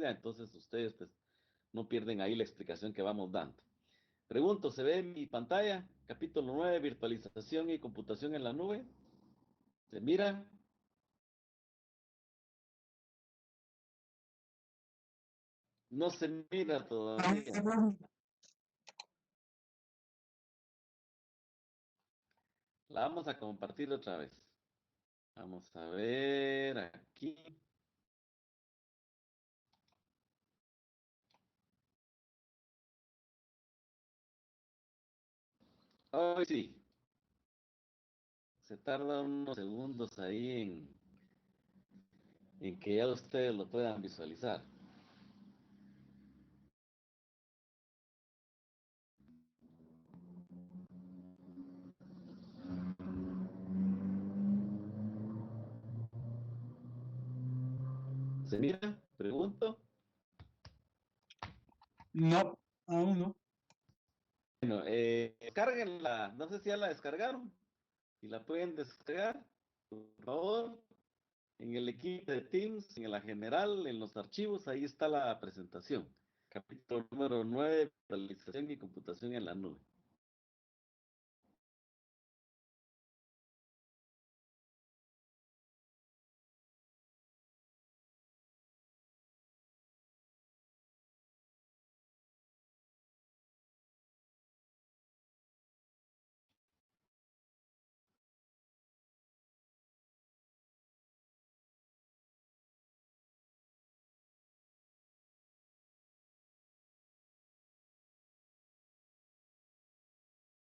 pantalla, entonces ustedes pues no pierden ahí la explicación que vamos dando. Pregunto, ¿se ve mi pantalla? Capítulo 9, virtualización y computación en la nube. ¿Se mira? No se mira todavía. La vamos a compartir otra vez. Vamos a ver aquí. Hoy sí, se tarda unos segundos ahí en que ya ustedes lo puedan visualizar. ¿Se mira? Pregunto. No, aún no. Bueno, descárguenla. No sé si ya la descargaron. Si la pueden descargar, por favor, en el equipo de Teams, en la general, en los archivos, ahí está la presentación. Capítulo número 9, virtualización y computación en la nube.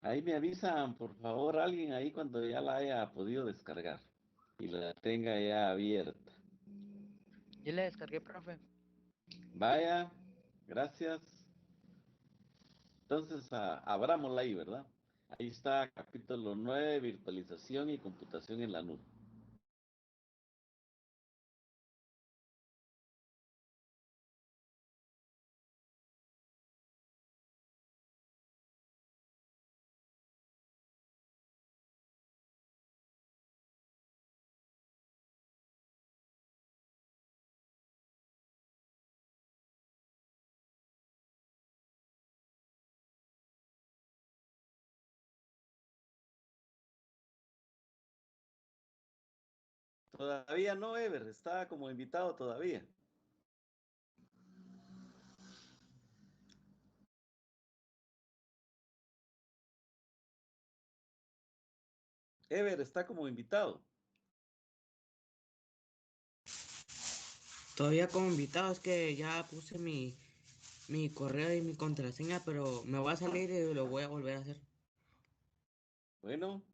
Ahí me avisan, por favor, alguien ahí cuando ya la haya podido descargar y la tenga ya abierta. Yo la descargué, profe. Vaya, gracias. Entonces, abrámosla ahí, ¿verdad? Ahí está capítulo 9, virtualización y computación en la nube. Todavía no, Ever, está como invitado todavía. Ever está como invitado. Todavía como invitado es que ya puse mi correo y mi contraseña, pero me voy a salir y lo voy a volver a hacer. Bueno,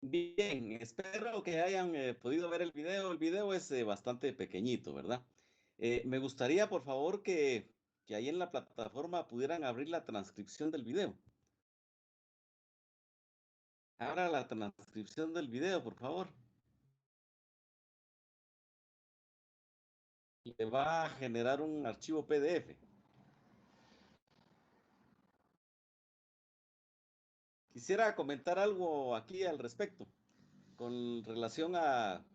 Bien, espero que hayan podido ver el video. El video es bastante pequeñito, ¿verdad? Me gustaría, por favor, que ahí en la plataforma pudieran abrir la transcripción del video. Abra la transcripción del video, por favor. Le va a generar un archivo PDF. Quisiera comentar algo aquí al respecto, con relación a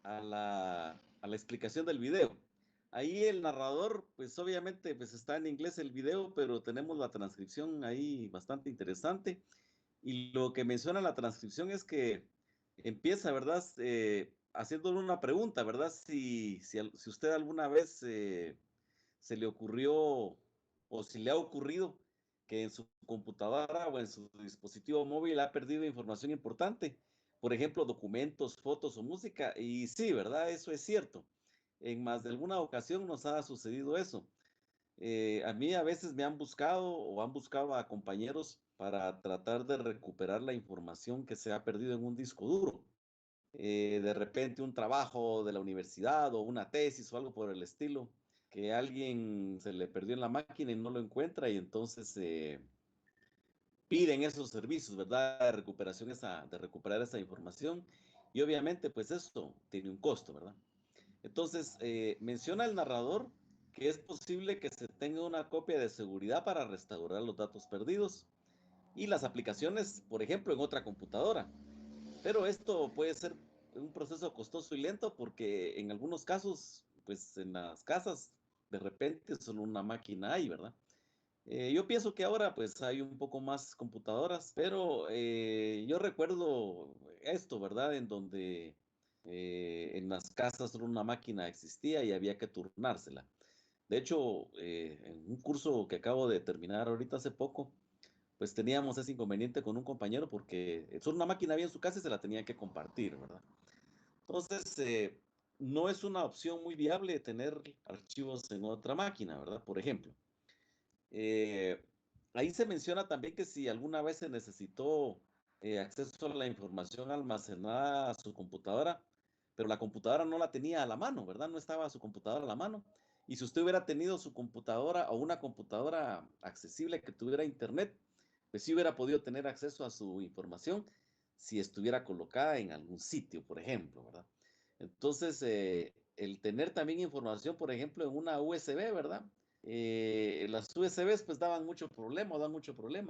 la explicación del video. Ahí el narrador, pues obviamente pues está en inglés el video, pero tenemos la transcripción ahí bastante interesante. Y lo que menciona la transcripción es que empieza, ¿verdad? Haciéndole una pregunta, ¿verdad? Si usted alguna vez se le ocurrió o si le ha ocurrido que en su computadora o en su dispositivo móvil ha perdido información importante, por ejemplo, documentos, fotos o música. Y sí, ¿verdad? Eso es cierto. En más de alguna ocasión nos ha sucedido eso. A mí a veces me han buscado o han buscado a compañeros para tratar de recuperar la información que se ha perdido en un disco duro. De repente un trabajo de la universidad o una tesis o algo por el estilo, que a alguien se le perdió en la máquina y no lo encuentra y entonces piden esos servicios, ¿verdad? De recuperación de recuperar esa información y obviamente pues esto tiene un costo, ¿verdad? Entonces, menciona el narrador que es posible que se tenga una copia de seguridad para restaurar los datos perdidos y las aplicaciones, por ejemplo, en otra computadora. Pero esto puede ser un proceso costoso y lento porque en algunos casos, pues en las casas, de repente solo una máquina hay, ¿verdad? Yo pienso que ahora pues hay un poco más computadoras, pero yo recuerdo esto, ¿verdad? En donde en las casas solo una máquina existía y había que turnársela. De hecho, en un curso que acabo de terminar ahorita hace poco, pues teníamos ese inconveniente con un compañero porque solo una máquina había en su casa y se la tenía que compartir, ¿verdad? Entonces, no es una opción muy viable tener archivos en otra máquina, ¿verdad? Por ejemplo. Eh, Ahí se menciona también que si alguna vez se necesitó acceso a la información almacenada a su computadora, pero la computadora no la tenía a la mano, ¿verdad? No estaba su computadora a la mano. Y si usted hubiera tenido su computadora o una computadora accesible que tuviera internet, pues sí hubiera podido tener acceso a su información si estuviera colocada en algún sitio, por ejemplo, ¿verdad? Entonces, el tener también información, por ejemplo, en una USB, ¿verdad? Las USBs pues dan mucho problema,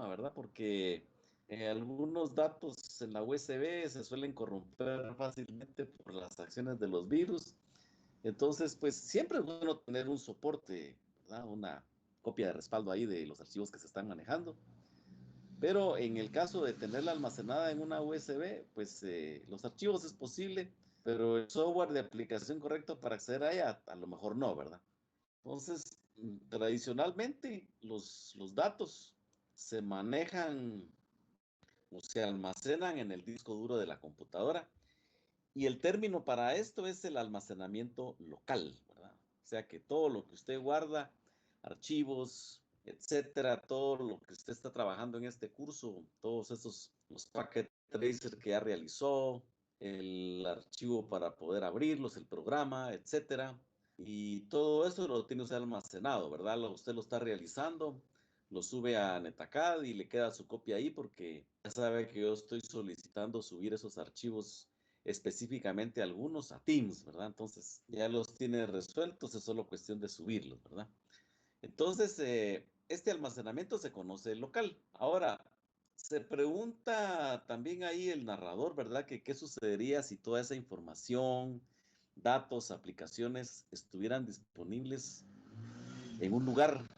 ¿verdad? Porque algunos datos en la USB se suelen corromper fácilmente por las acciones de los virus. Entonces, pues siempre es bueno tener un soporte, ¿verdad? Una copia de respaldo ahí de los archivos que se están manejando. Pero en el caso de tenerla almacenada en una USB, pues los archivos es posible, pero el software de aplicación correcto para acceder a ella, a lo mejor no, ¿verdad? Entonces, tradicionalmente los datos se manejan o se almacenan en el disco duro de la computadora y el término para esto es el almacenamiento local, ¿verdad? O sea que todo lo que usted guarda, archivos, etcétera, todo lo que usted está trabajando en este curso, todos esos, los packet tracer que ya realizó, el archivo para poder abrirlos, el programa, etcétera, y todo eso lo tiene usted almacenado, ¿verdad? Usted lo está realizando, lo sube a Netacad y le queda su copia ahí porque ya sabe que yo estoy solicitando subir esos archivos específicamente algunos a Teams, ¿verdad? Entonces ya los tiene resueltos, es solo cuestión de subirlos, ¿verdad? Entonces, este almacenamiento se conoce local. Ahora, se pregunta también ahí el narrador, ¿verdad? Que qué sucedería si toda esa información, datos, aplicaciones estuvieran disponibles en un lugar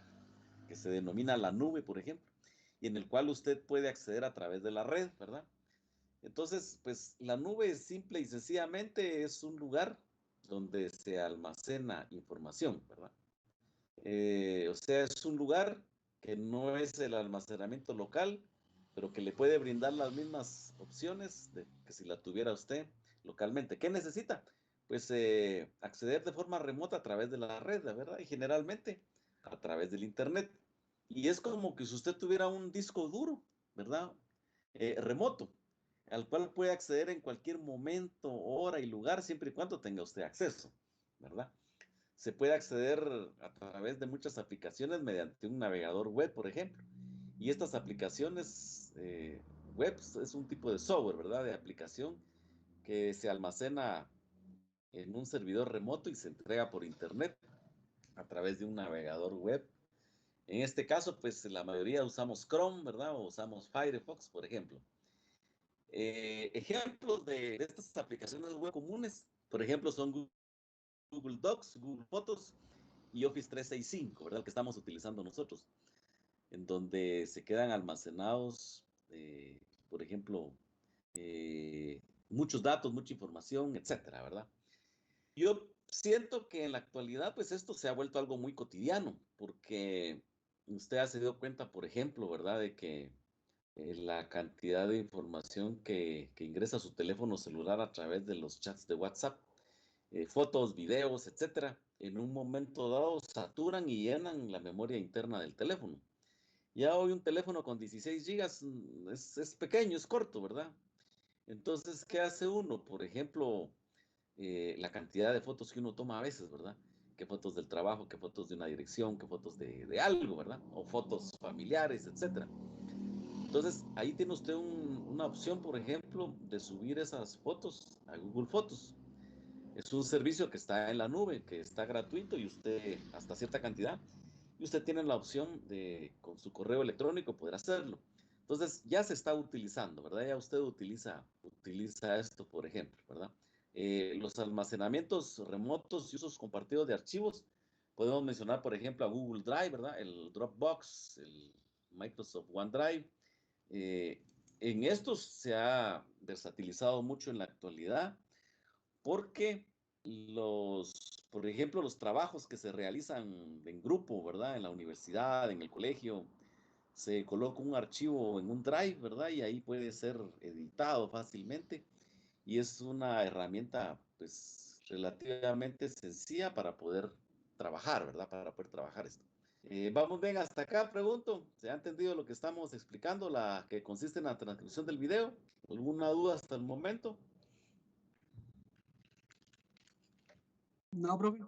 que se denomina la nube, por ejemplo, y en el cual usted puede acceder a través de la red, ¿verdad? Entonces, pues la nube simple y sencillamente es un lugar donde se almacena información, ¿verdad? O sea, es un lugar que no es el almacenamiento local, pero que le puede brindar las mismas opciones que si la tuviera usted localmente. ¿Qué necesita? Pues acceder de forma remota a través de la red, ¿verdad? Y generalmente a través del Internet. Y es como que si usted tuviera un disco duro, ¿verdad? Remoto. al cual puede acceder en cualquier momento, hora y lugar, siempre y cuando tenga usted acceso, ¿verdad? Se puede acceder a través de muchas aplicaciones mediante un navegador web, por ejemplo. Y estas aplicaciones web es un tipo de software, ¿verdad? De aplicación que se almacena en un servidor remoto y se entrega por internet a través de un navegador web. En este caso, pues la mayoría usamos Chrome, ¿verdad? O usamos Firefox, por ejemplo. Ejemplos de estas aplicaciones web comunes, por ejemplo, son Google Docs, Google Fotos y Office 365, ¿verdad? El que estamos utilizando nosotros, en donde se quedan almacenados, por ejemplo, muchos datos, mucha información, etcétera, ¿verdad? Yo siento que en la actualidad, pues esto se ha vuelto algo muy cotidiano, porque usted ha se dio cuenta, por ejemplo, ¿verdad? De que la cantidad de información que ingresa a su teléfono celular a través de los chats de WhatsApp, fotos, videos, etcétera, en un momento dado saturan y llenan la memoria interna del teléfono. Ya hoy un teléfono con 16 gigas es pequeño, es corto, ¿verdad? Entonces, ¿qué hace uno? Por ejemplo, la cantidad de fotos que uno toma a veces, ¿verdad? ¿Qué fotos del trabajo, qué fotos de una dirección, qué fotos de algo, ¿verdad? O fotos familiares, etcétera. Entonces, ahí tiene usted una opción, por ejemplo, de subir esas fotos a Google Fotos. Es un servicio que está en la nube, que está gratuito y usted, hasta cierta cantidad, y usted tiene la opción de, con su correo electrónico, poder hacerlo. Entonces, ya se está utilizando, ¿verdad? Ya usted utiliza esto, por ejemplo, ¿verdad? Los almacenamientos remotos y usos compartidos de archivos, podemos mencionar, por ejemplo, a Google Drive, ¿verdad? El Dropbox, el Microsoft OneDrive. Eh, en estos se ha versatilizado mucho en la actualidad porque por ejemplo, los trabajos que se realizan en grupo, ¿verdad? En la universidad, en el colegio, se coloca un archivo en un drive, ¿verdad? Y ahí puede ser editado fácilmente y es una herramienta, pues, relativamente sencilla para poder trabajar, ¿verdad? Para poder trabajar esto. Vamos bien, hasta acá, pregunto. ¿Se ha entendido lo que estamos explicando, la que consiste en la transcripción del video? ¿Alguna duda hasta el momento? No, profe.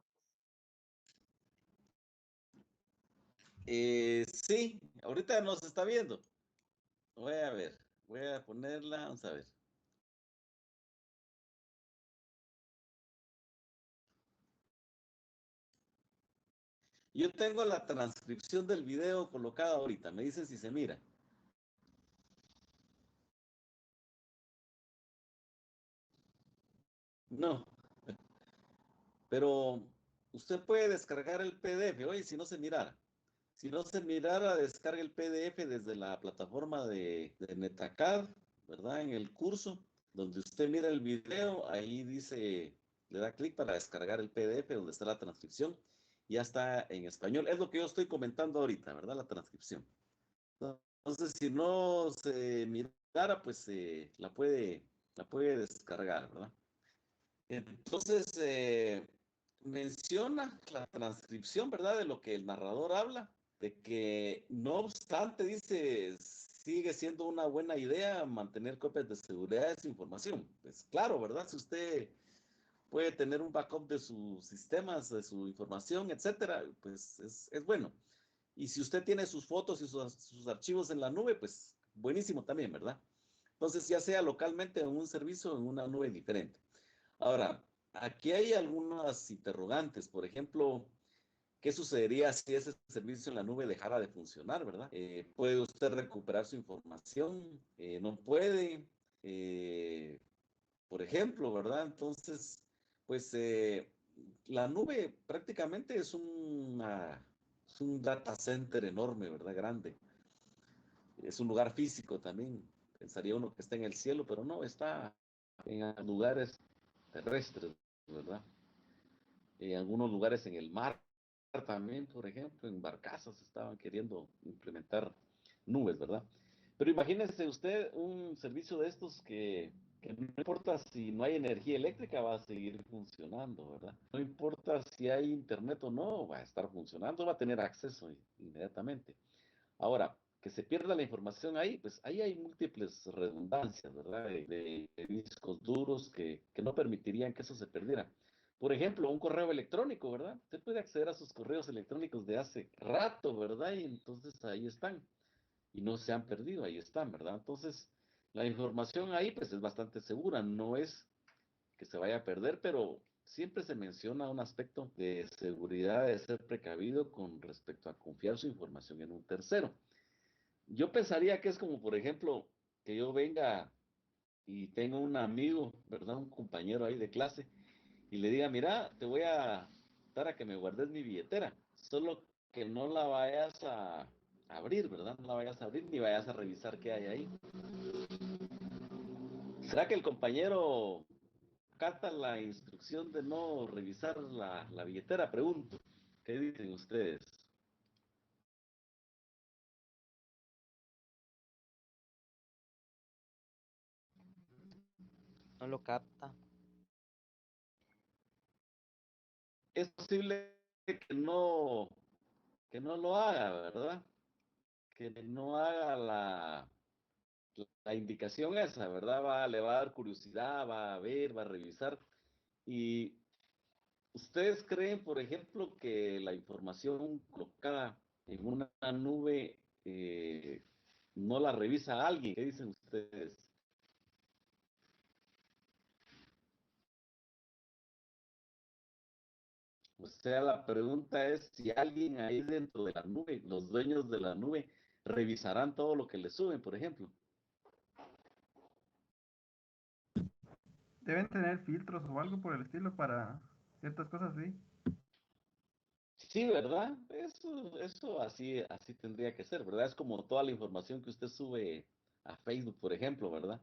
Sí, ahorita nos está viendo. Voy a ver, voy a ponerla, vamos a ver. Yo tengo la transcripción del video colocada ahorita, me dicen si se mira. No, pero usted puede descargar el PDF, oye, si no se mirara. Si no se mirara, descargue el PDF desde la plataforma de Netacad, ¿verdad? En el curso, donde usted mira el video, ahí dice, le da clic para descargar el PDF, donde está la transcripción. Ya está en español. Es lo que yo estoy comentando ahorita, ¿verdad? La transcripción. Entonces, si no se mirara, pues la puede descargar, ¿verdad? Entonces, menciona la transcripción, ¿verdad? De lo que el narrador habla, de que no obstante, dice, sigue siendo una buena idea mantener copias de seguridad de su información. Pues claro, ¿verdad? Si usted puede tener un backup de sus sistemas, de su información, etcétera, pues es bueno. Y si usted tiene sus fotos y sus archivos en la nube, pues buenísimo también, ¿verdad? Entonces, ya sea localmente en un servicio o en una nube diferente. Ahora, aquí hay algunas interrogantes. Por ejemplo, ¿qué sucedería si ese servicio en la nube dejara de funcionar, verdad? ¿Puede usted recuperar su información? ¿No puede? Eh, por ejemplo, ¿verdad? Entonces, pues la nube prácticamente es un data center enorme, ¿verdad? Grande. Es un lugar físico también. Pensaría uno que está en el cielo, pero no, está en lugares terrestres, ¿verdad? En algunos lugares en el mar también, por ejemplo, en barcazas estaban queriendo implementar nubes, ¿verdad? Pero imagínese usted un servicio de estos que no importa si no hay energía eléctrica, va a seguir funcionando, ¿verdad? No importa si hay internet o no, va a estar funcionando, va a tener acceso inmediatamente. Ahora, que se pierda la información ahí, pues ahí hay múltiples redundancias, ¿verdad? De discos duros que no permitirían que eso se perdiera. Por ejemplo, un correo electrónico, ¿verdad? Usted puede acceder a sus correos electrónicos de hace rato, ¿verdad? Y entonces ahí están. Y no se han perdido, ahí están, ¿verdad? Entonces, la información ahí, pues es bastante segura. No es que se vaya a perder, pero siempre se menciona un aspecto de seguridad, de ser precavido con respecto a confiar su información en un tercero. Yo pensaría que es como, por ejemplo, que yo venga y tengo un amigo, ¿verdad? Un compañero ahí de clase, y le diga, mira, te voy a dar a que me guardes mi billetera, solo que no la vayas a abrir, ¿verdad? No la vayas a abrir ni vayas a revisar qué hay ahí. ¿Será que el compañero cata la instrucción de no revisar la billetera? Pregunto. ¿Qué dicen ustedes? No lo capta. Es posible que no lo haga, ¿verdad? Que no haga la indicación esa, ¿verdad? Le va a dar curiosidad, va a ver, va a revisar. Y ustedes creen, por ejemplo, que la información colocada en una nube no la revisa alguien. ¿Qué dicen ustedes? O sea, la pregunta es si alguien ahí dentro de la nube, los dueños de la nube, revisarán todo lo que le suben, por ejemplo. Deben tener filtros o algo por el estilo para ciertas cosas, sí. Sí, ¿verdad? Eso así tendría que ser, ¿verdad? Es como toda la información que usted sube a Facebook, por ejemplo, ¿verdad?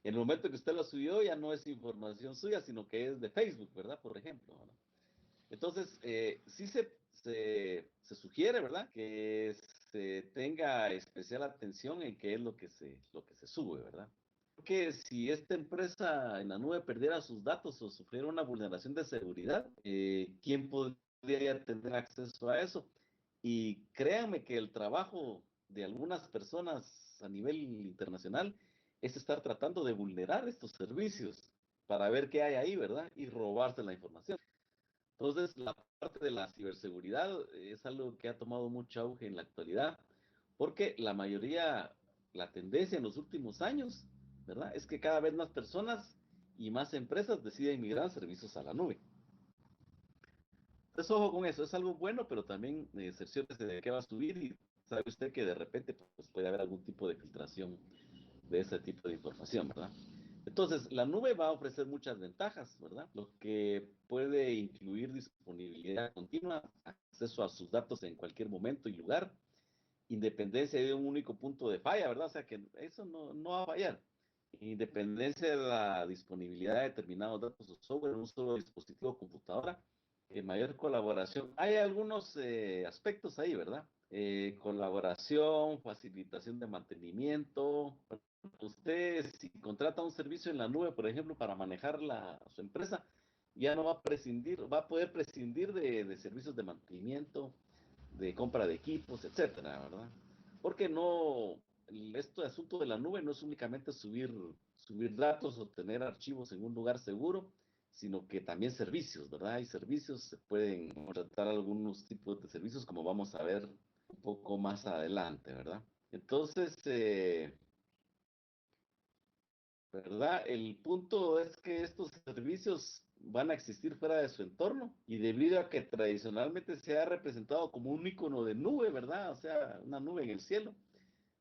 En el momento que usted lo subió ya no es información suya, sino que es de Facebook, ¿verdad? Por ejemplo, ¿verdad? Entonces, sí se sugiere, ¿verdad? Que se tenga especial atención en qué es lo que se sube, ¿verdad? Porque si esta empresa en la nube perdiera sus datos o sufriera una vulneración de seguridad, ¿quién podría tener acceso a eso? Y créanme que el trabajo de algunas personas a nivel internacional es estar tratando de vulnerar estos servicios para ver qué hay ahí, ¿verdad? Y robarse la información. Entonces, la parte de la ciberseguridad es algo que ha tomado mucho auge en la actualidad, porque la mayoría, la tendencia en los últimos años, ¿verdad? Es que cada vez más personas y más empresas deciden migrar servicios a la nube. Entonces, ojo con eso, es algo bueno, pero también cerciórese de qué va a subir y sabe usted que de repente pues, puede haber algún tipo de filtración de ese tipo de información, ¿verdad? Entonces, la nube va a ofrecer muchas ventajas, ¿verdad? Lo que puede incluir disponibilidad continua, acceso a sus datos en cualquier momento y lugar, independencia de un único punto de falla, ¿verdad? O sea que eso no va a fallar. Independencia de la disponibilidad de determinados datos o software en un solo dispositivo o computadora, mayor colaboración. Hay algunos aspectos ahí, ¿verdad? Colaboración, facilitación de mantenimiento. Usted, si contrata un servicio en la nube, por ejemplo, para manejar su empresa, ya no va a prescindir, va a poder prescindir de servicios de mantenimiento, de compra de equipos, etcétera, ¿verdad? Porque este asunto de la nube no es únicamente subir datos o tener archivos en un lugar seguro, sino que también servicios, ¿verdad? Hay servicios, se pueden contratar algunos tipos de servicios, como vamos a ver un poco más adelante, ¿verdad? Entonces, ¿verdad? El punto es que estos servicios van a existir fuera de su entorno y debido a que tradicionalmente se ha representado como un icono de nube, ¿verdad? O sea, una nube en el cielo.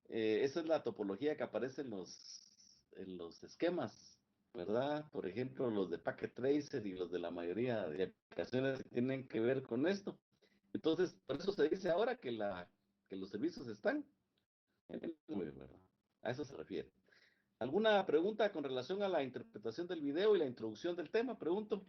Esa es la topología que aparece en los esquemas, ¿verdad? Por ejemplo, los de Packet Tracer y los de la mayoría de aplicaciones que tienen que ver con esto. Entonces, por eso se dice ahora que los servicios están en el nube, ¿verdad? A eso se refiere. ¿Alguna pregunta con relación a la interpretación del video y la introducción del tema? Pregunto.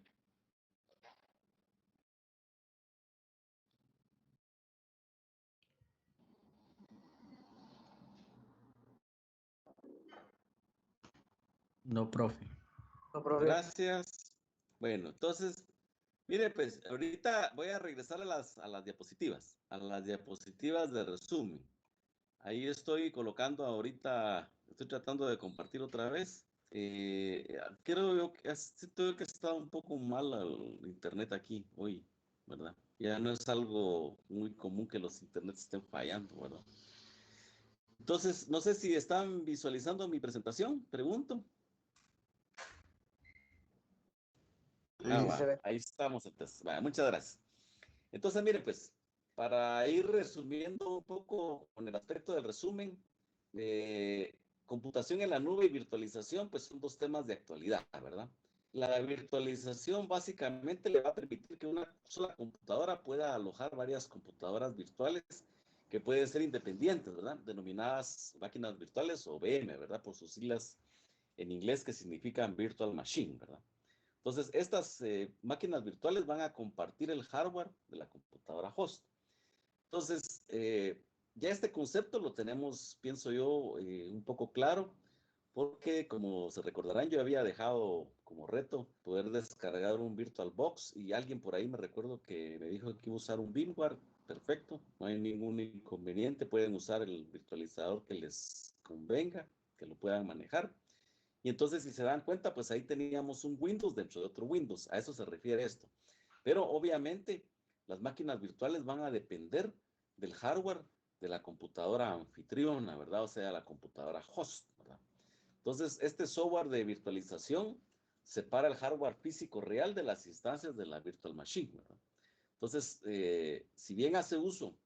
No, profe. No, profe. Gracias. Bueno, entonces, mire, pues ahorita voy a regresar a las diapositivas de resumen. Ahí estoy colocando ahorita, estoy tratando de compartir otra vez. Creo yo que siento que está un poco mal el internet aquí hoy, ¿verdad? Ya no es algo muy común que los internets estén fallando, ¿verdad? Entonces, no sé si están visualizando mi presentación, pregunto. Sí se ve. Ahí estamos entonces. Va, muchas gracias. Entonces, miren, pues, para ir resumiendo un poco con el aspecto del resumen, computación en la nube y virtualización, pues son dos temas de actualidad, ¿verdad? La virtualización básicamente le va a permitir que una sola computadora pueda alojar varias computadoras virtuales que pueden ser independientes, ¿verdad? Denominadas máquinas virtuales o VM, ¿verdad? Por sus siglas en inglés que significan Virtual Machine, ¿verdad? Entonces, estas máquinas virtuales van a compartir el hardware de la computadora host. Entonces, ya este concepto lo tenemos, pienso yo, un poco claro, porque como se recordarán, yo había dejado como reto poder descargar un VirtualBox y alguien por ahí me recuerdo que me dijo que iba a usar un VMware. Perfecto, no hay ningún inconveniente, pueden usar el virtualizador que les convenga, que lo puedan manejar. Y entonces, si se dan cuenta, pues ahí teníamos un Windows dentro de otro Windows. A eso se refiere esto. Pero obviamente, las máquinas virtuales van a depender del hardware de la computadora anfitriona, ¿verdad? O sea, la computadora host, ¿verdad? Entonces, este software de virtualización separa el hardware físico real de las instancias de la virtual machine, ¿verdad? Entonces, si bien hace uso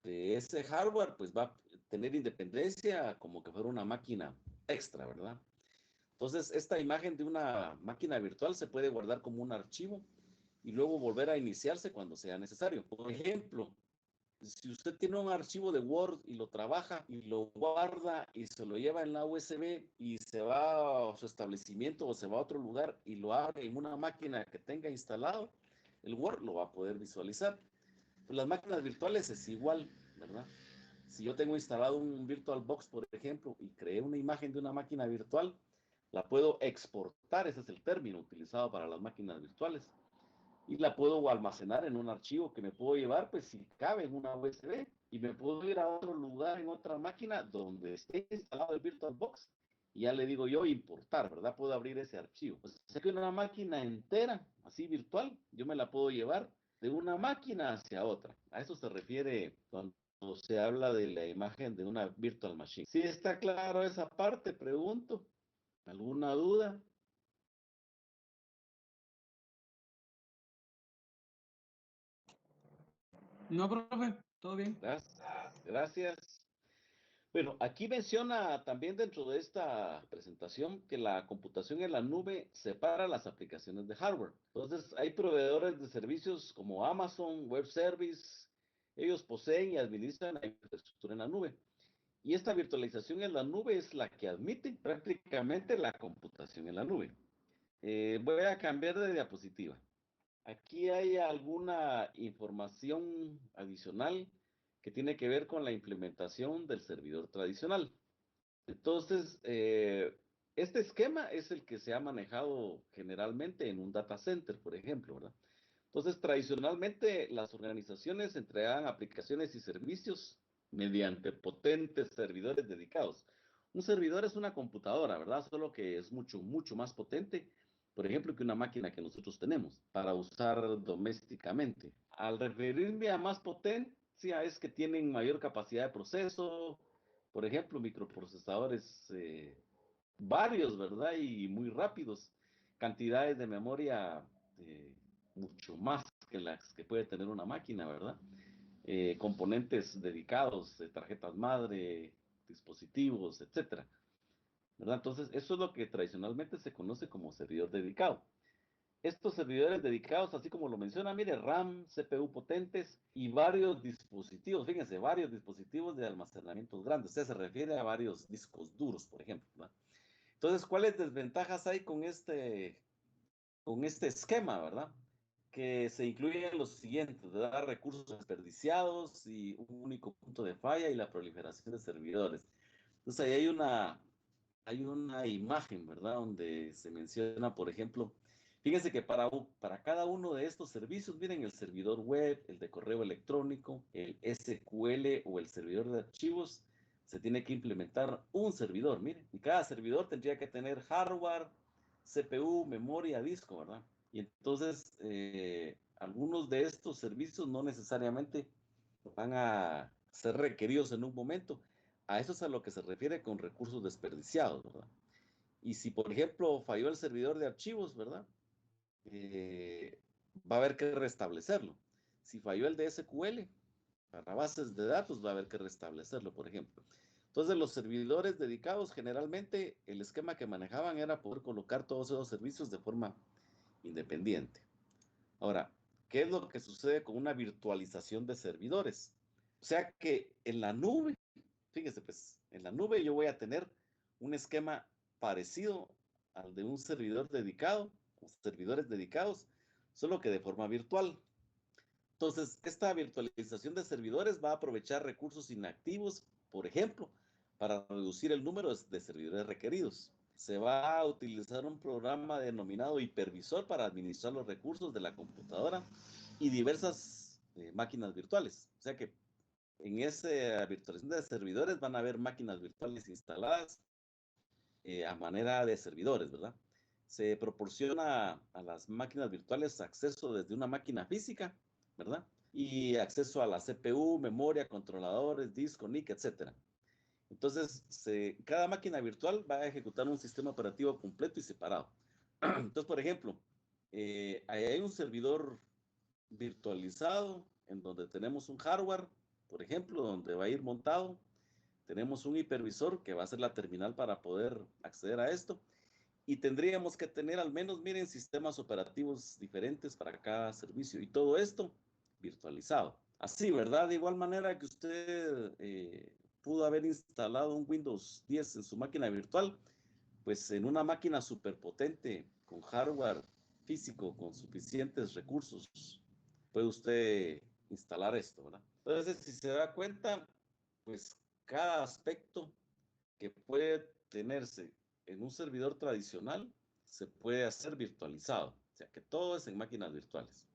de ese hardware, pues va a tener independencia como que fuera una máquina extra, ¿verdad? Entonces, esta imagen de una máquina virtual se puede guardar como un archivo y luego volver a iniciarse cuando sea necesario. Por ejemplo, si usted tiene un archivo de Word y lo trabaja y lo guarda y se lo lleva en la USB y se va a su establecimiento o se va a otro lugar y lo abre en una máquina que tenga instalado, el Word lo va a poder visualizar. Pues las máquinas virtuales es igual, ¿verdad? Si yo tengo instalado un VirtualBox, por ejemplo, y creé una imagen de una máquina virtual, la puedo exportar, ese es el término utilizado para las máquinas virtuales, y la puedo almacenar en un archivo que me puedo llevar, pues si cabe en una USB, y me puedo ir a otro lugar en otra máquina donde esté instalado el VirtualBox, y ya le digo yo importar, ¿verdad? Puedo abrir ese archivo. Pues sé que una máquina entera, así virtual, yo me la puedo llevar de una máquina hacia otra. A eso se refiere cuando se habla de la imagen de una virtual machine. ¿Sí está claro esa parte? Pregunto. ¿Alguna duda? No, profe, todo bien. Gracias. Gracias. Bueno, aquí menciona también dentro de esta presentación que la computación en la nube separa las aplicaciones de hardware. Entonces, hay proveedores de servicios como Amazon Web Service. Ellos poseen y administran la infraestructura en la nube. Y esta virtualización en la nube es la que admite prácticamente la computación en la nube. Voy a cambiar de diapositiva. Aquí hay alguna información adicional que tiene que ver con la implementación del servidor tradicional. Entonces, este esquema es el que se ha manejado generalmente en un data center, por ejemplo, ¿verdad? Entonces, tradicionalmente las organizaciones entregaban aplicaciones y servicios mediante potentes servidores dedicados. Un servidor es una computadora, ¿verdad? Solo que es mucho, mucho más potente, por ejemplo, que una máquina que nosotros tenemos para usar domésticamente. Al referirme a más potencia, es que tienen mayor capacidad de proceso, por ejemplo, microprocesadores varios, ¿verdad? Y muy rápidos, cantidades de memoria mucho más que las que puede tener una máquina, ¿verdad? Componentes dedicados, tarjetas madre, dispositivos, etcétera, ¿verdad? Entonces, eso es lo que tradicionalmente se conoce como servidor dedicado. Estos servidores dedicados, así como lo menciona, mire, RAM, CPU potentes y varios dispositivos, fíjense, varios dispositivos de almacenamiento grandes. Usted se refiere a varios discos duros, por ejemplo, ¿verdad? Entonces, ¿cuáles desventajas hay con este esquema, verdad? Que se incluyen los siguientes, ¿verdad? Recursos desperdiciados y un único punto de falla y la proliferación de servidores. Entonces, ahí hay una imagen, ¿verdad? Donde se menciona, por ejemplo, fíjense que para cada uno de estos servicios, miren, el servidor web, el de correo electrónico, el SQL o el servidor de archivos, se tiene que implementar un servidor, miren, y cada servidor tendría que tener hardware, CPU, memoria, disco, ¿verdad? Y entonces, algunos de estos servicios no necesariamente van a ser requeridos en un momento. A eso es a lo que se refiere con recursos desperdiciados, ¿verdad? Y si, por ejemplo, falló el servidor de archivos, ¿verdad? Va a haber que restablecerlo. Si falló el de SQL, para bases de datos va a haber que restablecerlo, por ejemplo. Entonces, los servidores dedicados, generalmente, el esquema que manejaban era poder colocar todos esos servicios de forma independiente. Ahora, ¿qué es lo que sucede con una virtualización de servidores? O sea que en la nube, fíjese pues, en la nube yo voy a tener un esquema parecido al de un servidor dedicado, o servidores dedicados, solo que de forma virtual. Entonces, esta virtualización de servidores va a aprovechar recursos inactivos, por ejemplo, para reducir el número de servidores requeridos. Se va a utilizar un programa denominado hipervisor para administrar los recursos de la computadora y diversas máquinas virtuales. O sea que en esa virtualización de servidores van a haber máquinas virtuales instaladas a manera de servidores, ¿verdad? Se proporciona a las máquinas virtuales acceso desde una máquina física, ¿verdad? Y acceso a la CPU, memoria, controladores, disco, NIC, etcétera. Entonces, cada máquina virtual va a ejecutar un sistema operativo completo y separado. Entonces, por ejemplo, ahí hay un servidor virtualizado en donde tenemos un hardware, por ejemplo, donde va a ir montado. Tenemos un hipervisor que va a ser la terminal para poder acceder a esto. Y tendríamos que tener al menos, miren, sistemas operativos diferentes para cada servicio. Y todo esto virtualizado. Así, ¿verdad? De igual manera que usted pudo haber instalado un Windows 10 en su máquina virtual, pues en una máquina superpotente con hardware físico, con suficientes recursos, puede usted instalar esto, ¿verdad? Entonces, si se da cuenta, pues cada aspecto que puede tenerse en un servidor tradicional se puede hacer virtualizado. O sea, que todo es en máquinas virtuales.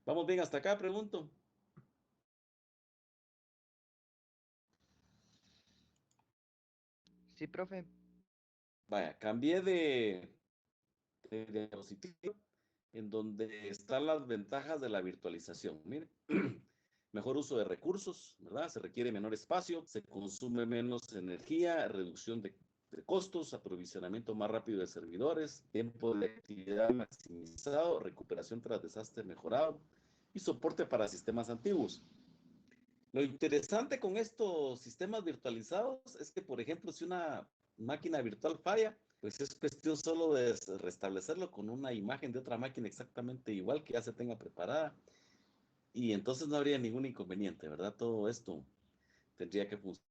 ¿Vamos bien hasta acá? Pregunto. Sí, profe. Vaya, cambié de diapositiva en donde están las ventajas de la virtualización. Mire, mejor uso de recursos, ¿verdad? Se requiere menor espacio, se consume menos energía, reducción de costos, aprovisionamiento más rápido de servidores, tiempo de actividad maximizado, recuperación tras desastre mejorado y soporte para sistemas antiguos. Lo interesante con estos sistemas virtualizados es que, por ejemplo, si una máquina virtual falla, pues es cuestión solo de restablecerlo con una imagen de otra máquina exactamente igual que ya se tenga preparada y entonces no habría ningún inconveniente, ¿verdad? Todo esto tendría que funcionar.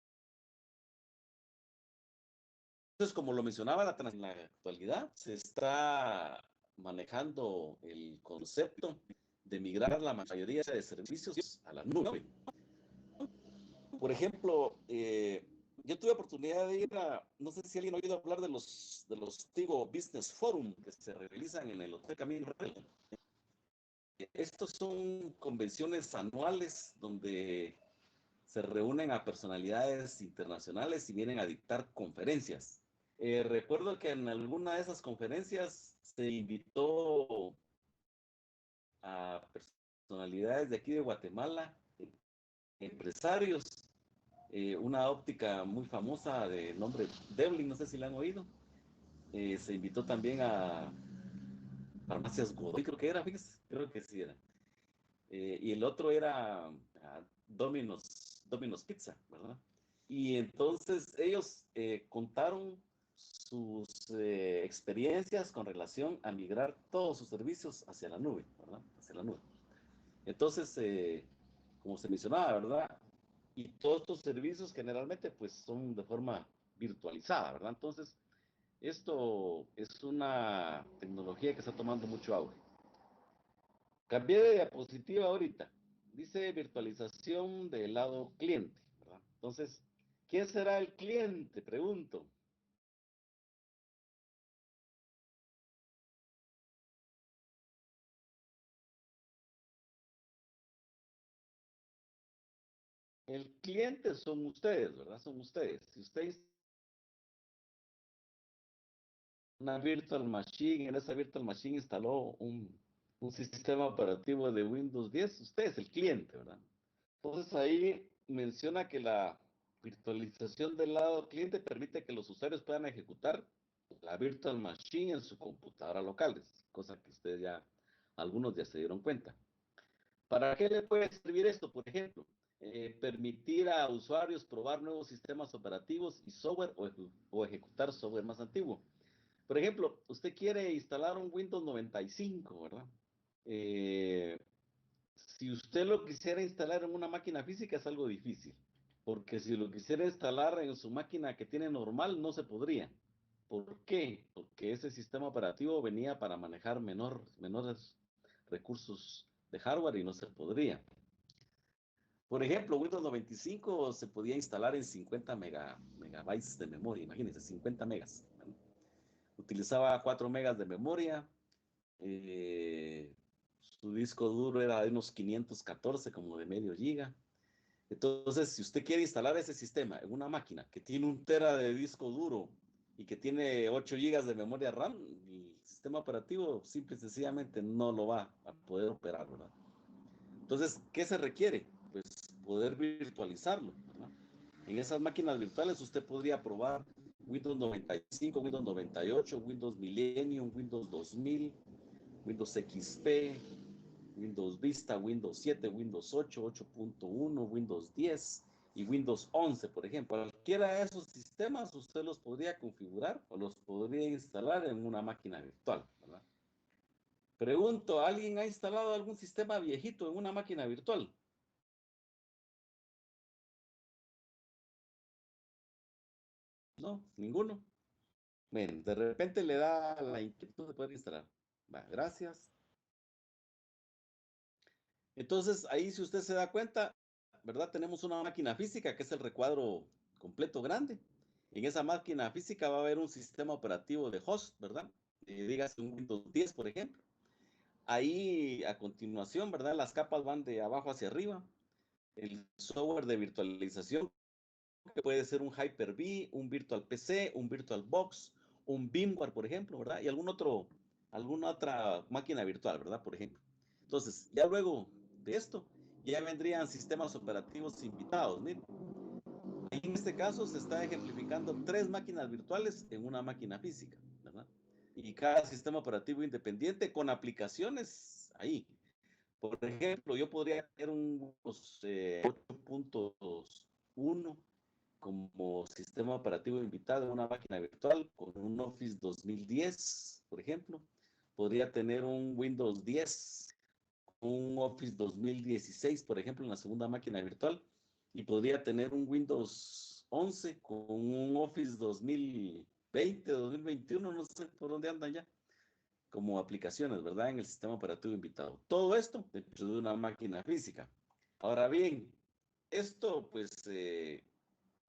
Entonces, como lo mencionaba, en la actualidad se está manejando el concepto de migrar la mayoría de servicios a la nube. Por ejemplo, yo tuve oportunidad de ir no sé si alguien ha oído hablar de los Tigo Business Forum que se realizan en el Hotel Camino Real. Estos son convenciones anuales donde se reúnen a personalidades internacionales y vienen a dictar conferencias. Recuerdo que en alguna de esas conferencias se invitó a personalidades de aquí de Guatemala, empresarios, una óptica muy famosa de nombre Devlin, no sé si la han oído. Se invitó también a Farmacias Godoy, creo que era, fíjese, creo que sí era. Y el otro era Domino's Pizza, ¿verdad? Y entonces ellos contaron sus experiencias con relación a migrar todos sus servicios hacia la nube, ¿verdad? Hacia la nube. Entonces, como se mencionaba, ¿verdad? Y todos estos servicios generalmente pues son de forma virtualizada, ¿verdad? Entonces, esto es una tecnología que está tomando mucho auge. Cambié de diapositiva ahorita. Dice virtualización del lado cliente, ¿verdad? Entonces, ¿quién será el cliente? Pregunto. El cliente son ustedes, ¿verdad? Son ustedes. Si usted una virtual machine, en esa virtual machine instaló un sistema operativo de Windows 10, usted es el cliente, ¿verdad? Entonces ahí menciona que la virtualización del lado cliente permite que los usuarios puedan ejecutar la virtual machine en su computadora local, cosa que ustedes ya, algunos ya se dieron cuenta. ¿Para qué le puede servir esto? Por ejemplo, permitir a usuarios probar nuevos sistemas operativos y software o ejecutar software más antiguo. Por ejemplo, usted quiere instalar un Windows 95, ¿verdad? Si usted lo quisiera instalar en una máquina física es algo difícil, porque si lo quisiera instalar en su máquina que tiene normal, no se podría. ¿Por qué? Porque ese sistema operativo venía para manejar menores recursos de hardware y no se podría. Por ejemplo, Windows 95 se podía instalar en 50 megabytes de memoria, imagínense, 50 megas. Utilizaba 4 megas de memoria, su disco duro era de unos 514, como de medio giga. Entonces, si usted quiere instalar ese sistema en una máquina que tiene 1 tera de disco duro y que tiene 8 gigas de memoria RAM, el sistema operativo simple y sencillamente no lo va a poder operar, ¿verdad? Entonces, ¿qué se requiere? Pues poder virtualizarlo, ¿verdad? En esas máquinas virtuales usted podría probar Windows 95, Windows 98, Windows Millennium, Windows 2000, Windows XP, Windows Vista, Windows 7, Windows 8, 8.1, Windows 10 y Windows 11, por ejemplo. Cualquiera de esos sistemas usted los podría configurar o los podría instalar en una máquina virtual, ¿verdad? Pregunto, ¿alguien ha instalado algún sistema viejito en una máquina virtual? No, ninguno. Bueno, de repente le da la inquietud de poder instalar. Va, gracias. Entonces, ahí si usted se da cuenta, ¿verdad? Tenemos una máquina física que es el recuadro completo grande. En esa máquina física va a haber un sistema operativo de host, ¿verdad? Dígase un Windows 10, por ejemplo. Ahí, a continuación, ¿verdad? Las capas van de abajo hacia arriba. El software de virtualización, que puede ser un Hyper-V, un Virtual PC, un VirtualBox, un VMware, por ejemplo, ¿verdad? Y alguna otra máquina virtual, ¿verdad? Por ejemplo. Entonces, ya luego de esto, ya vendrían sistemas operativos invitados. Miren, en este caso se está ejemplificando 3 máquinas virtuales en una máquina física, ¿verdad? Y cada sistema operativo independiente con aplicaciones ahí. Por ejemplo, yo podría tener un 8.1 como sistema operativo invitado en una máquina virtual con un Office 2010, por ejemplo. Podría tener un Windows 10, un Office 2016, por ejemplo, en la segunda máquina virtual. Y podría tener un Windows 11 con un Office 2020, 2021, no sé por dónde andan ya, como aplicaciones, ¿verdad? En el sistema operativo invitado. Todo esto dentro de una máquina física. Ahora bien, esto pues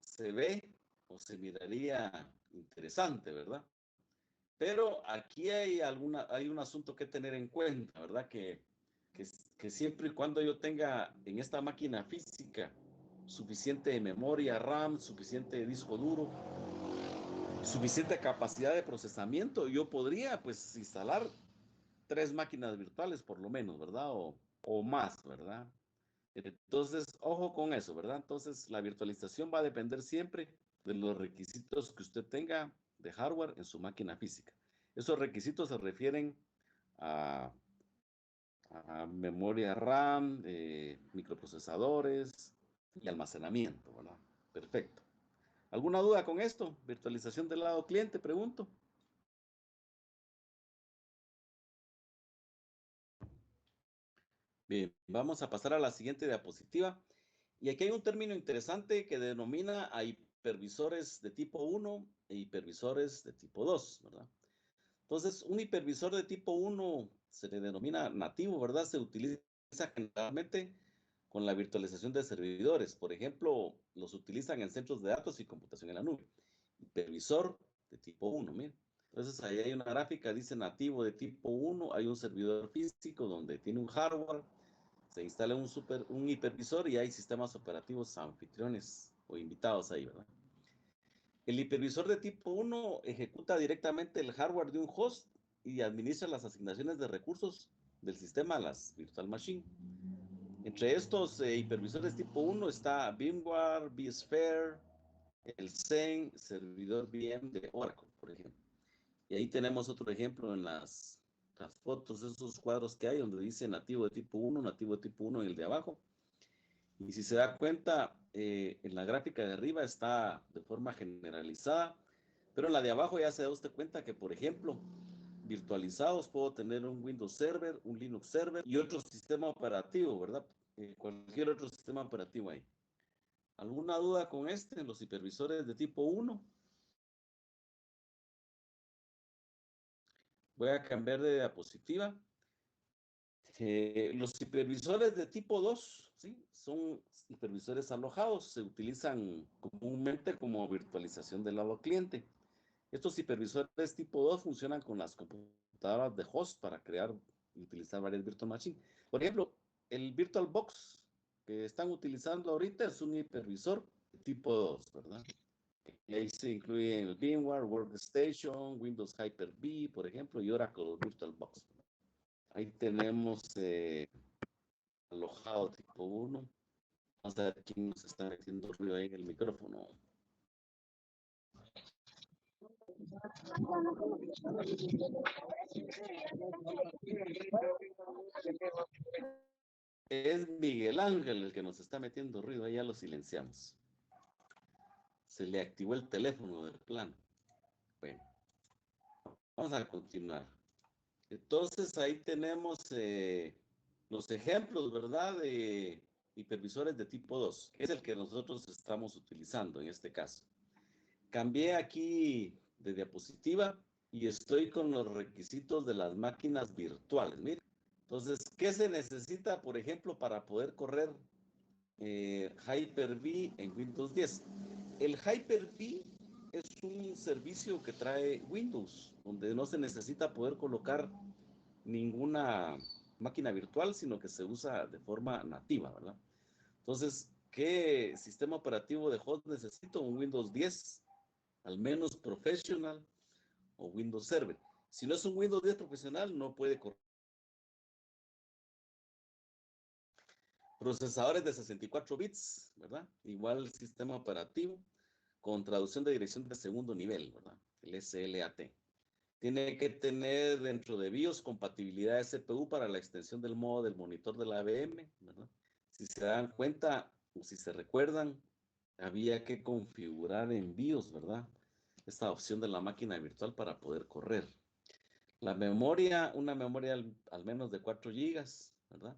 se ve o se miraría interesante, ¿verdad? Pero aquí hay un asunto que tener en cuenta, ¿verdad? Que siempre y cuando yo tenga en esta máquina física suficiente memoria RAM, suficiente disco duro, suficiente capacidad de procesamiento, yo podría pues instalar 3 máquinas virtuales por lo menos, ¿verdad? O más, ¿verdad? Entonces, ojo con eso, ¿verdad? Entonces, la virtualización va a depender siempre de los requisitos que usted tenga de hardware en su máquina física. Esos requisitos se refieren a, a memoria RAM, microprocesadores y almacenamiento, ¿verdad? Perfecto. ¿Alguna duda con esto? Virtualización del lado cliente, pregunto. Bien, vamos a pasar a la siguiente diapositiva. Y aquí hay un término interesante que denomina a hipervisores de tipo 1 e hipervisores de tipo 2, ¿verdad? Entonces, un hipervisor de tipo 1 se le denomina nativo, ¿verdad? Se utiliza generalmente con la virtualización de servidores. Por ejemplo, los utilizan en centros de datos y computación en la nube. Hipervisor de tipo 1, miren. Entonces, ahí hay una gráfica, dice nativo de tipo 1, hay un servidor físico donde tiene un hardware, se instala un hipervisor y hay sistemas operativos anfitriones o invitados ahí, ¿verdad? El hipervisor de tipo 1 ejecuta directamente el hardware de un host y administra las asignaciones de recursos del sistema a las virtual machine. Entre estos hipervisores tipo 1 está VMware, vSphere, el Xen, servidor VM de Oracle, por ejemplo. Y ahí tenemos otro ejemplo en las fotos, esos cuadros que hay donde dice nativo de tipo 1, nativo de tipo 1 en el de abajo. Y si se da cuenta, en la gráfica de arriba está de forma generalizada, pero en la de abajo ya se da usted cuenta que, por ejemplo, virtualizados puedo tener un Windows Server, un Linux Server y otro sistema operativo, ¿verdad? Cualquier otro sistema operativo ahí. ¿Alguna duda con los hipervisores de tipo 1? Voy a cambiar de diapositiva. Los hipervisores de tipo 2, ¿sí? Son hipervisores alojados, se utilizan comúnmente como virtualización del lado cliente. Estos hipervisores tipo 2 funcionan con las computadoras de host para crear y utilizar varias virtual machines. Por ejemplo, el VirtualBox que están utilizando ahorita es un hipervisor de tipo 2, ¿verdad? Y ahí se incluye el VMware, Workstation, Windows Hyper-V, por ejemplo, y Oracle VirtualBox. Ahí tenemos alojado tipo 1. Vamos a ver quién nos está metiendo ruido ahí en el micrófono. Es Miguel Ángel el que nos está metiendo ruido, ahí ya lo silenciamos. Se le activó el teléfono del plano. Bueno, vamos a continuar. Entonces ahí tenemos los ejemplos, ¿verdad? De hipervisores de tipo 2, que es el que nosotros estamos utilizando en este caso. Cambié aquí de diapositiva y estoy con los requisitos de las máquinas virtuales. Miren. Entonces, ¿qué se necesita, por ejemplo, para poder correr Hyper-V en Windows 10? El Hyper-V es un servicio que trae Windows, donde no se necesita poder colocar ninguna máquina virtual, sino que se usa de forma nativa, ¿verdad? Entonces, ¿qué sistema operativo de host necesito? Un Windows 10, al menos Professional o Windows Server. Si no es un Windows 10 profesional, no puede correr. Procesadores de 64 bits, ¿verdad? Igual sistema operativo con traducción de dirección de segundo nivel, ¿verdad? El SLAT. Tiene que tener dentro de BIOS compatibilidad de CPU para la extensión del modo del monitor de la VM, ¿verdad? Si se dan cuenta o si se recuerdan, había que configurar en BIOS, ¿verdad? Esta opción de la máquina virtual para poder correr. La memoria, una memoria al menos de 4 GB, ¿verdad?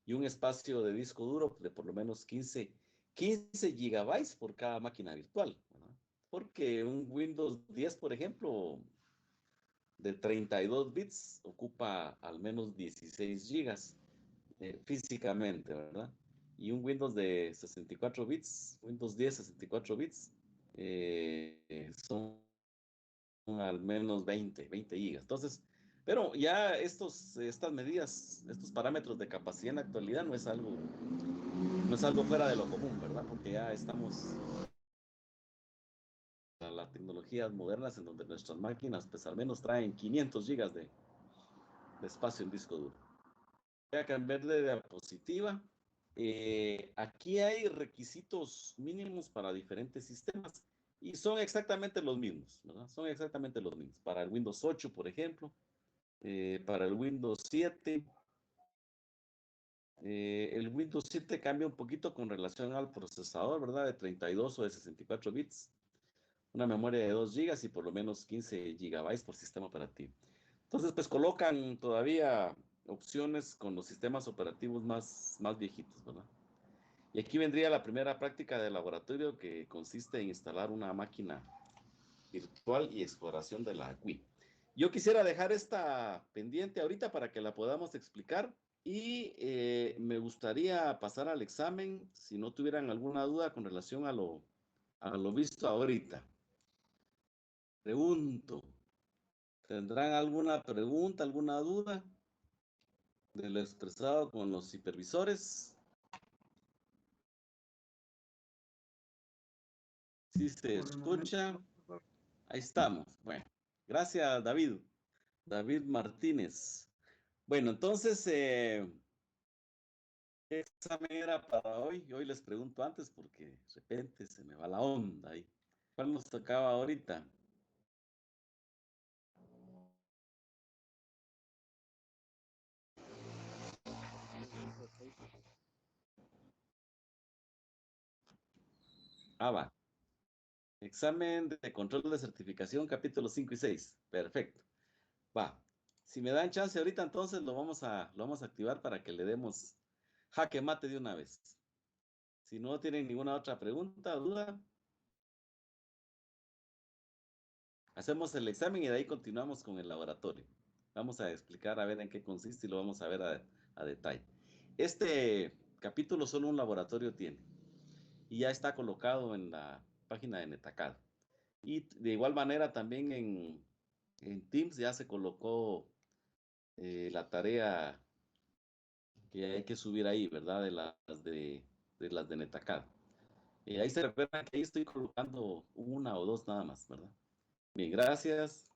Y un espacio de disco duro de por lo menos 15 GB por cada máquina virtual, ¿verdad? Porque un Windows 10, por ejemplo, de 32 bits ocupa al menos 16 gigas físicamente, ¿verdad? Y un Windows de 64 bits, Windows 10 64 bits, son al menos 20 gigas. Entonces, pero ya estas medidas, estos parámetros de capacidad en la actualidad no es algo fuera de lo común, ¿verdad? Porque ya estamos a las tecnologías modernas en donde nuestras máquinas pues al menos traen 500 gigas de espacio en disco duro. Voy a cambiar de diapositiva. Aquí hay requisitos mínimos para diferentes sistemas y son exactamente los mismos, ¿verdad? Son exactamente los mismos. Para el Windows 8, por ejemplo, para el Windows 7. El Windows 7 cambia un poquito con relación al procesador, ¿verdad? De 32 o de 64 bits. Una memoria de 2 gigas y por lo menos 15 gigabytes por sistema operativo. Entonces, pues colocan todavía opciones con los sistemas operativos más viejitos, ¿verdad? Y aquí vendría la primera práctica de laboratorio que consiste en instalar una máquina virtual y exploración de la GUI. Yo quisiera dejar esta pendiente ahorita para que la podamos explicar y me gustaría pasar al examen si no tuvieran alguna duda con relación a lo visto ahorita. Pregunto, ¿tendrán alguna pregunta, alguna duda? de lo expresado con los supervisores. Sí se Por el escucha. momento, Ahí estamos. Bueno, gracias, David. David Martínez. Bueno, entonces, ¿qué examen era para hoy? Hoy les pregunto antes porque de repente se me va la onda ahí. ¿Cuál nos tocaba ahorita? Va. Examen de control de certificación, capítulos 5 y 6. Perfecto. Va. Si me dan chance ahorita, entonces lo vamos a activar para que le demos jaque mate de una vez. Si no tienen ninguna otra pregunta o duda, hacemos el examen y de ahí continuamos con el laboratorio. Vamos a explicar a ver en qué consiste y lo vamos a ver a detalle. Este capítulo solo un laboratorio tiene y ya está colocado en la página de Netacad. Y de igual manera también en Teams ya se colocó la tarea que hay que subir ahí, ¿verdad? De las de Netacad. Ahí se recuerdan que ahí estoy colocando una o dos nada más, ¿verdad? Bien, gracias.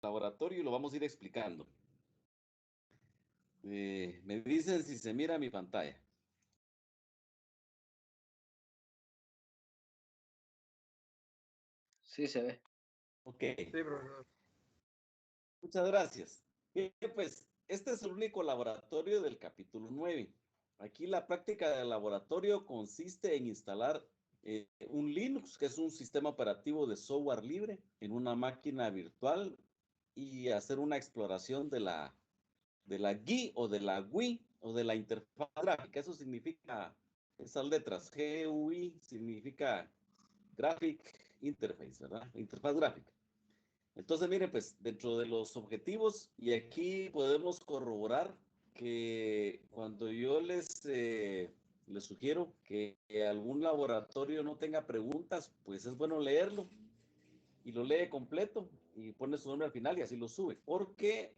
Laboratorio y lo vamos a ir explicando. Me dicen si se mira mi pantalla. Sí, se ve. Ok, sí, profesor. muchas gracias. Bien, pues este es el único laboratorio del capítulo 9. Aquí la práctica del laboratorio consiste en instalar un Linux, que es un sistema operativo de software libre, en una máquina virtual y hacer una exploración de la GUI o de la WI o de la interfaz gráfica. Eso significa, esas letras, GUI significa Graphic Interface, ¿verdad? Interfaz gráfica. Entonces, miren, pues dentro de los objetivos, y aquí podemos corroborar que cuando yo les sugiero que algún laboratorio no tenga preguntas, pues es bueno leerlo y lo lee completo y pone su nombre al final y así lo sube. Porque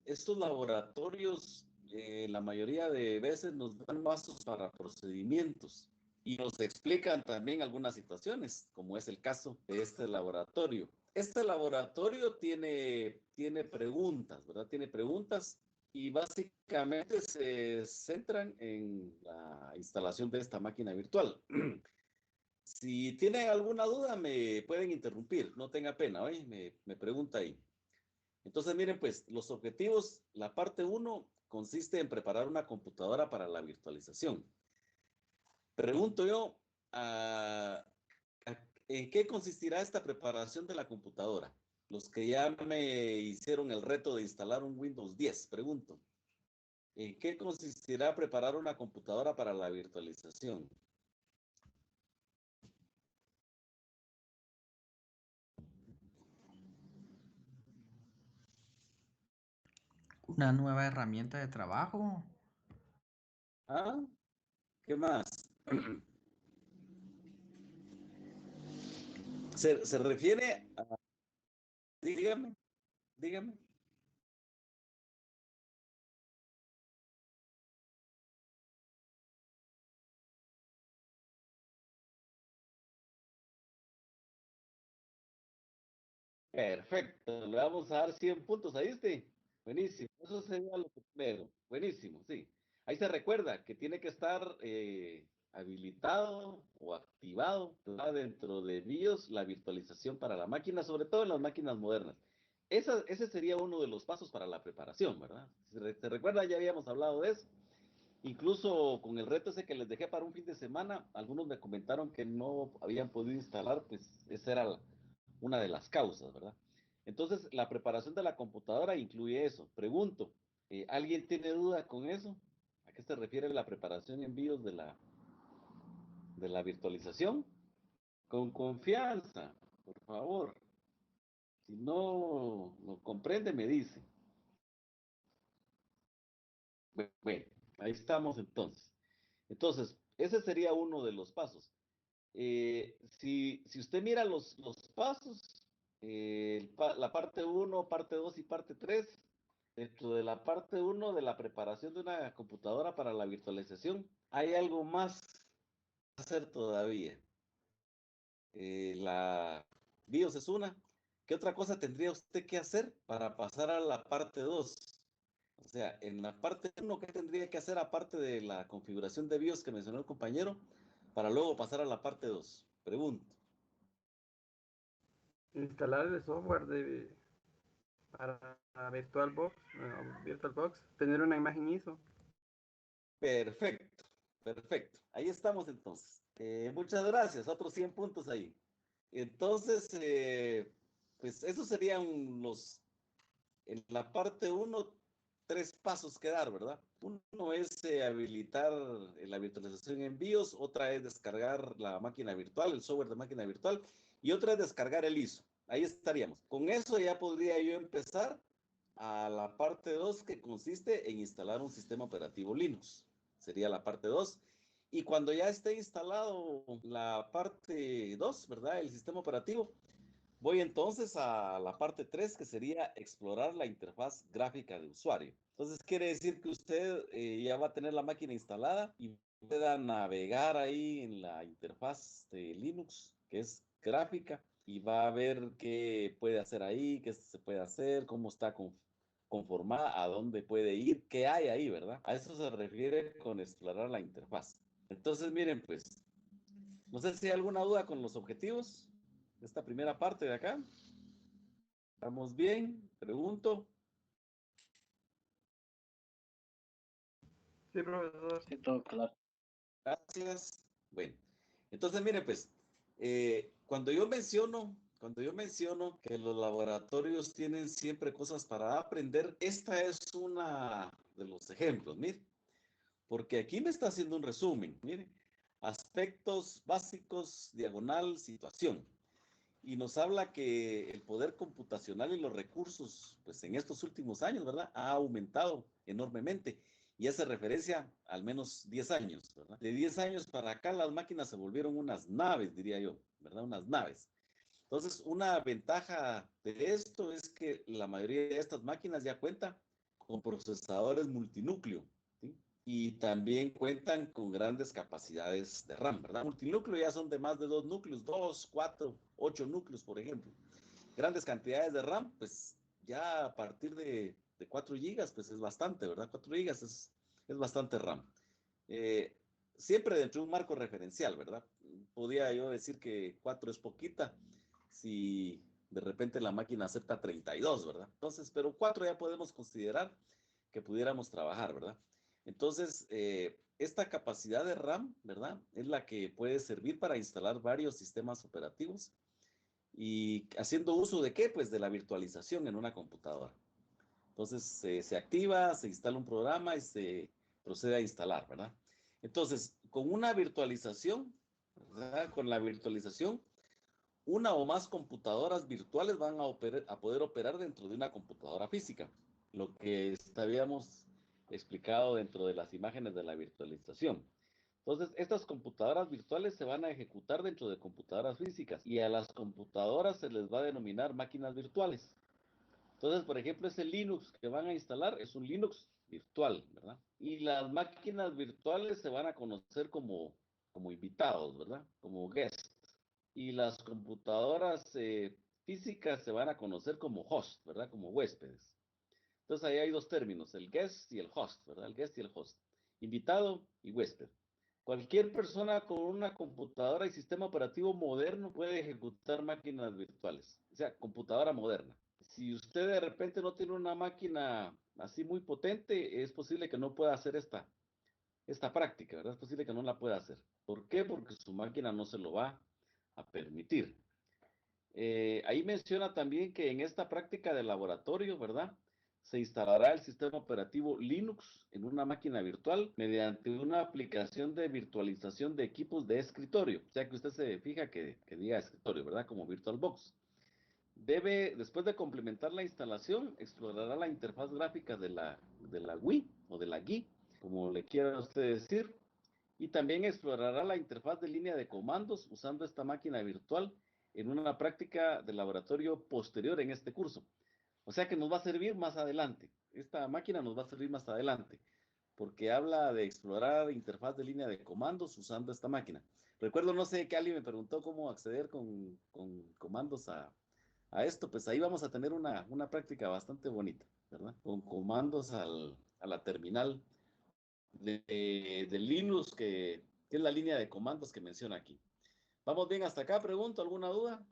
estos laboratorios, la mayoría de veces nos dan pasos para procedimientos y nos explican también algunas situaciones, como es el caso de este laboratorio. Este laboratorio tiene preguntas, ¿verdad? Tiene preguntas y básicamente se centran en la instalación de esta máquina virtual. Si tienen alguna duda, me pueden interrumpir, no tenga pena, ¿oye? Me pregunta ahí. Entonces, miren, pues, los objetivos, la parte 1 consiste en preparar una computadora para la virtualización. Pregunto yo, ¿en qué consistirá esta preparación de la computadora? Los que ya me hicieron el reto de instalar un Windows 10, pregunto, ¿en qué consistirá preparar una computadora para la virtualización? Una nueva herramienta de trabajo. ¿Ah? ¿Qué más? Se refiere a... Dígame, dígame. Perfecto, le vamos a dar 100 puntos, ¿ahí está? Buenísimo, eso sería lo primero. Buenísimo, sí. Ahí se recuerda que tiene que estar habilitado o activado, ¿verdad? Dentro de BIOS la virtualización para la máquina, sobre todo en las máquinas modernas. Ese sería uno de los pasos para la preparación, ¿verdad? Se recuerda, ya habíamos hablado de eso. Incluso con el reto ese que les dejé para un fin de semana, algunos me comentaron que no habían podido instalar, pues esa era una de las causas, ¿verdad? Entonces, la preparación de la computadora incluye eso. Pregunto, ¿alguien tiene duda con eso? ¿A qué se refiere la preparación en BIOS de la virtualización? Con confianza, por favor. Si no lo comprende, me dice. Bueno, ahí estamos entonces. Entonces, ese sería uno de los pasos. Si usted mira los pasos, la parte 1, parte 2 y parte 3, dentro de la parte 1 de la preparación de una computadora para la virtualización, hay algo más que hacer todavía. La BIOS es una. ¿Qué otra cosa tendría usted que hacer para pasar a la parte 2? O sea, en la parte 1, ¿qué tendría que hacer aparte de la configuración de BIOS que mencionó el compañero para luego pasar a la parte 2? Pregunto. Instalar el software para VirtualBox, tener una imagen ISO. Perfecto, perfecto. Ahí estamos entonces. Muchas gracias. Otros 100 puntos ahí. Entonces, pues esos serían en la parte 1, 3 pasos que dar, ¿verdad? Uno es habilitar la virtualización en BIOS, otra es descargar la máquina virtual, el software de máquina virtual, y otra es descargar el ISO. Ahí estaríamos. Con eso ya podría yo empezar a la parte 2, que consiste en instalar un sistema operativo Linux. Sería la parte 2. Y cuando ya esté instalado la parte 2, ¿verdad? El sistema operativo, voy entonces a la parte 3, que sería explorar la interfaz gráfica de usuario. Entonces quiere decir que usted ya va a tener la máquina instalada y pueda navegar ahí en la interfaz de Linux, que es gráfica, y va a ver qué puede hacer ahí, qué se puede hacer, cómo está conformada, a dónde puede ir, qué hay ahí, ¿verdad? A eso se refiere con explorar la interfaz. Entonces, miren, pues, no sé si hay alguna duda con los objetivos de esta primera parte de acá. ¿Estamos bien? Pregunto. Sí, profesor. Sí, todo claro. Gracias. Bueno, entonces, mire, pues, cuando yo menciono que los laboratorios tienen siempre cosas para aprender, esta es una de los ejemplos, mire, porque aquí me está haciendo un resumen, mire, aspectos básicos, diagonal, situación. Y nos habla que el poder computacional y los recursos, pues en estos últimos años, ¿verdad? Ha aumentado enormemente y hace referencia a al menos 10 años, ¿verdad? De 10 años para acá las máquinas se volvieron unas naves, diría yo, ¿verdad? Unas naves. Entonces, una ventaja de esto es que la mayoría de estas máquinas ya cuentan con procesadores multinúcleo, ¿sí? Y también cuentan con grandes capacidades de RAM, ¿verdad? Multinúcleo ya son de más de 2 núcleos, 2, 4, 8 núcleos, por ejemplo. Grandes cantidades de RAM, pues ya a partir de 4 gigas, pues es bastante, ¿verdad? 4 gigas es bastante RAM. Eh, Siempre dentro de un marco referencial, ¿verdad? Podría yo decir que 4 es poquita, si de repente la máquina acepta 32, ¿verdad? Entonces, pero 4 ya podemos considerar que pudiéramos trabajar, ¿verdad? Entonces, esta capacidad de RAM, ¿verdad? Es la que puede servir para instalar varios sistemas operativos y haciendo uso de ¿qué? Pues de la virtualización en una computadora. Entonces, se activa, se instala un programa y se procede a instalar, ¿verdad? Entonces, con una virtualización, ¿verdad? Con la virtualización, una o más computadoras virtuales van a poder operar dentro de una computadora física, lo que habíamos explicado dentro de las imágenes de la virtualización. Entonces, estas computadoras virtuales se van a ejecutar dentro de computadoras físicas y a las computadoras se les va a denominar máquinas virtuales. Entonces, por ejemplo, ese Linux que van a instalar es un Linux virtual, ¿verdad? Y las máquinas virtuales se van a conocer como invitados, ¿verdad? Como guests. Y las computadoras físicas se van a conocer como host, ¿verdad? Como huéspedes. Entonces ahí hay dos términos, el guest y el host, ¿verdad? El guest y el host. Invitado y huésped. Cualquier persona con una computadora y sistema operativo moderno puede ejecutar máquinas virtuales, o sea, computadora moderna. Si usted de repente no tiene una máquina así muy potente, es posible que no pueda hacer esta práctica, ¿verdad? Es posible que no la pueda hacer. ¿Por qué? Porque su máquina no se lo va a permitir. Ahí menciona también que en esta práctica de laboratorio, ¿verdad? Se instalará el sistema operativo Linux en una máquina virtual mediante una aplicación de virtualización de equipos de escritorio. O sea que usted se fija que diga escritorio, ¿verdad? Como VirtualBox. Después de complementar la instalación, explorará la interfaz gráfica de la Wii o de la GUI, como le quiera usted decir, y también explorará la interfaz de línea de comandos usando esta máquina virtual en una práctica de laboratorio posterior en este curso. O sea que nos va a servir más adelante. Esta máquina nos va a servir más adelante, porque habla de explorar interfaz de línea de comandos usando esta máquina. Recuerdo, no sé, que alguien me preguntó cómo acceder con comandos a esto, pues ahí vamos a tener una práctica bastante bonita, ¿verdad? Con comandos a la terminal de Linux, que es la línea de comandos que menciona aquí. ¿Vamos bien hasta acá? Pregunto, ¿alguna duda?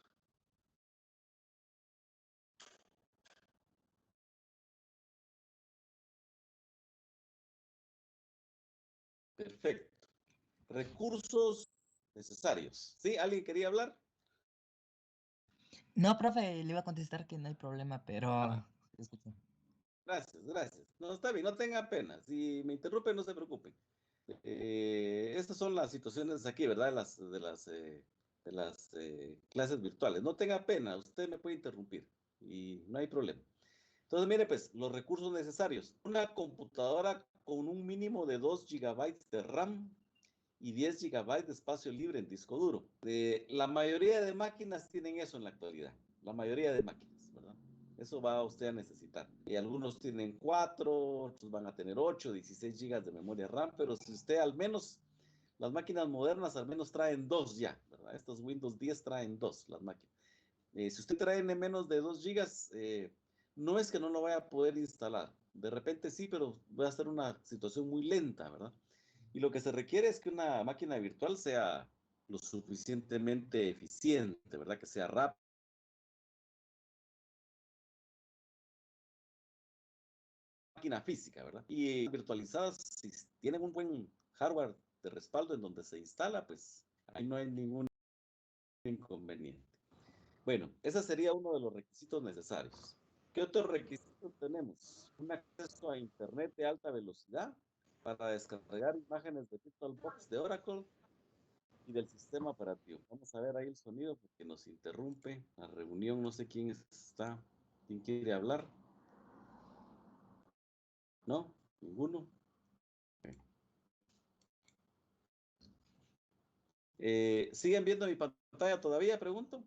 Perfecto. Recursos necesarios. ¿Sí? ¿Alguien quería hablar? No, profe, le iba a contestar que no hay problema, pero... Ah. Escuché. Gracias, gracias. No, está bien, no tenga pena. Si me interrumpen, no se preocupen. Estas son las situaciones aquí, ¿verdad? De las clases virtuales. No tenga pena, usted me puede interrumpir y no hay problema. Entonces, mire, pues, los recursos necesarios. Una computadora con un mínimo de 2 gigabytes de RAM y 10 gigabytes de espacio libre en disco duro. La mayoría de máquinas tienen eso en la actualidad. La mayoría de máquinas, ¿verdad? Eso va usted a necesitar. Y algunos tienen 4, otros van a tener 8, 16 gigas de memoria RAM, pero si usted al menos, las máquinas modernas al menos traen 2 ya, ¿verdad? Estos Windows 10 traen 2 las máquinas. Si usted trae menos de 2 gigas, no es que no lo vaya a poder instalar. De repente sí, pero va a ser una situación muy lenta, ¿verdad? Y lo que se requiere es que una máquina virtual sea lo suficientemente eficiente, ¿verdad? Que sea rápida. Máquina física, ¿verdad? Y virtualizadas, si tienen un buen hardware de respaldo en donde se instala, pues ahí no hay ningún inconveniente. Bueno, ese sería uno de los requisitos necesarios. ¿Qué otros requisitos tenemos? Un acceso a Internet de alta velocidad para descargar imágenes de VirtualBox de Oracle y del sistema operativo. Vamos a ver ahí el sonido porque nos interrumpe la reunión. No sé quién está, quién quiere hablar. ¿No? ¿Ninguno? ¿Siguen viendo mi pantalla todavía? Pregunto.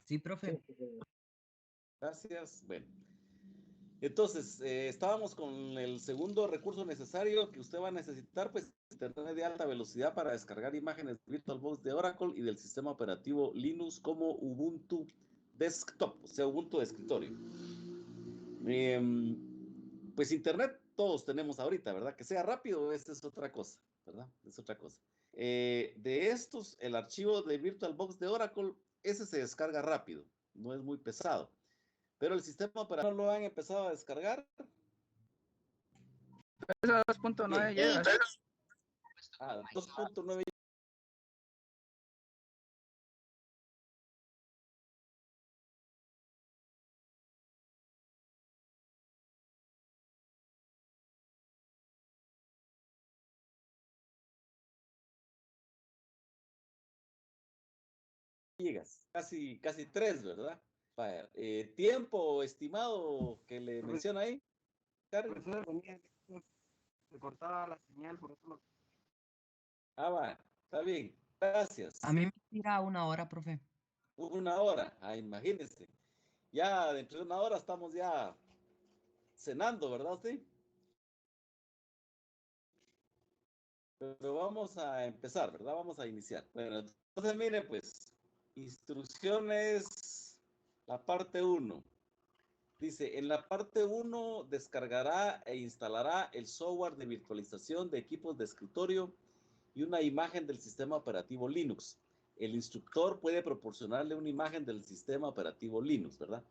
Sí, profe. Gracias. Bueno. Entonces, estábamos con el segundo recurso necesario que usted va a necesitar, pues, Internet de alta velocidad para descargar imágenes de VirtualBox de Oracle y del sistema operativo Linux como Ubuntu Desktop, o sea, Ubuntu de escritorio. Pues Internet todos tenemos ahorita, ¿verdad? Que sea rápido, esa es otra cosa, ¿verdad? Es otra cosa. De estos, el archivo de VirtualBox de Oracle, ese se descarga rápido, no es muy pesado. Pero el sistema operativo no lo han empezado a descargar. Es a 2.9 gigas. 2.9 gigas. Casi 3, ¿verdad? Vaya, tiempo estimado que le menciona ahí. Se cortaba la señal, por eso Va, está bien. Gracias. A mí me tira 1 hora, profe. 1 hora. Imagínense. Ya dentro de 1 hora estamos ya cenando, ¿verdad? Sí. Pero vamos a empezar, ¿verdad? Vamos a iniciar. Bueno, entonces mire, pues, instrucciones, la parte 1. Dice, en la parte 1 descargará e instalará el software de virtualización de equipos de escritorio y una imagen del sistema operativo Linux. El instructor puede proporcionarle una imagen del sistema operativo Linux, ¿verdad?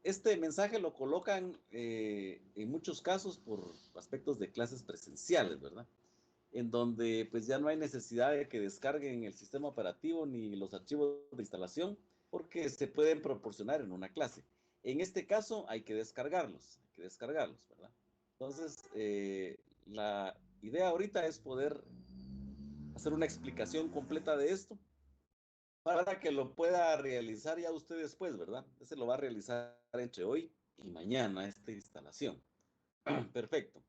Este mensaje lo colocan en muchos casos por aspectos de clases presenciales, ¿verdad? en donde pues ya no hay necesidad de que descarguen el sistema operativo ni los archivos de instalación, porque se pueden proporcionar en una clase. En este caso hay que descargarlos, ¿verdad? Entonces, la idea ahorita es poder hacer una explicación completa de esto para que lo pueda realizar ya usted después, ¿verdad? Ese lo va a realizar entre hoy y mañana, esta instalación. Perfecto.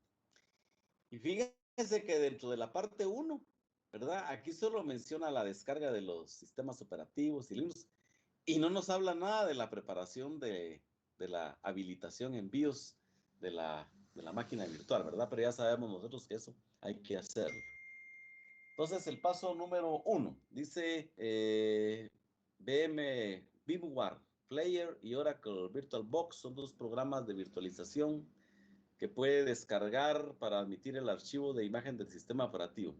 Y fíjense que dentro de la parte 1, ¿verdad? Aquí solo menciona la descarga de los sistemas operativos y Linux, y no nos habla nada de la preparación de la habilitación en BIOS de la máquina virtual, ¿verdad? Pero ya sabemos nosotros que eso hay que hacerlo. Entonces, el paso número 1, dice VMware Player y Oracle VirtualBox son dos programas de virtualización que puede descargar para admitir el archivo de imagen del sistema operativo.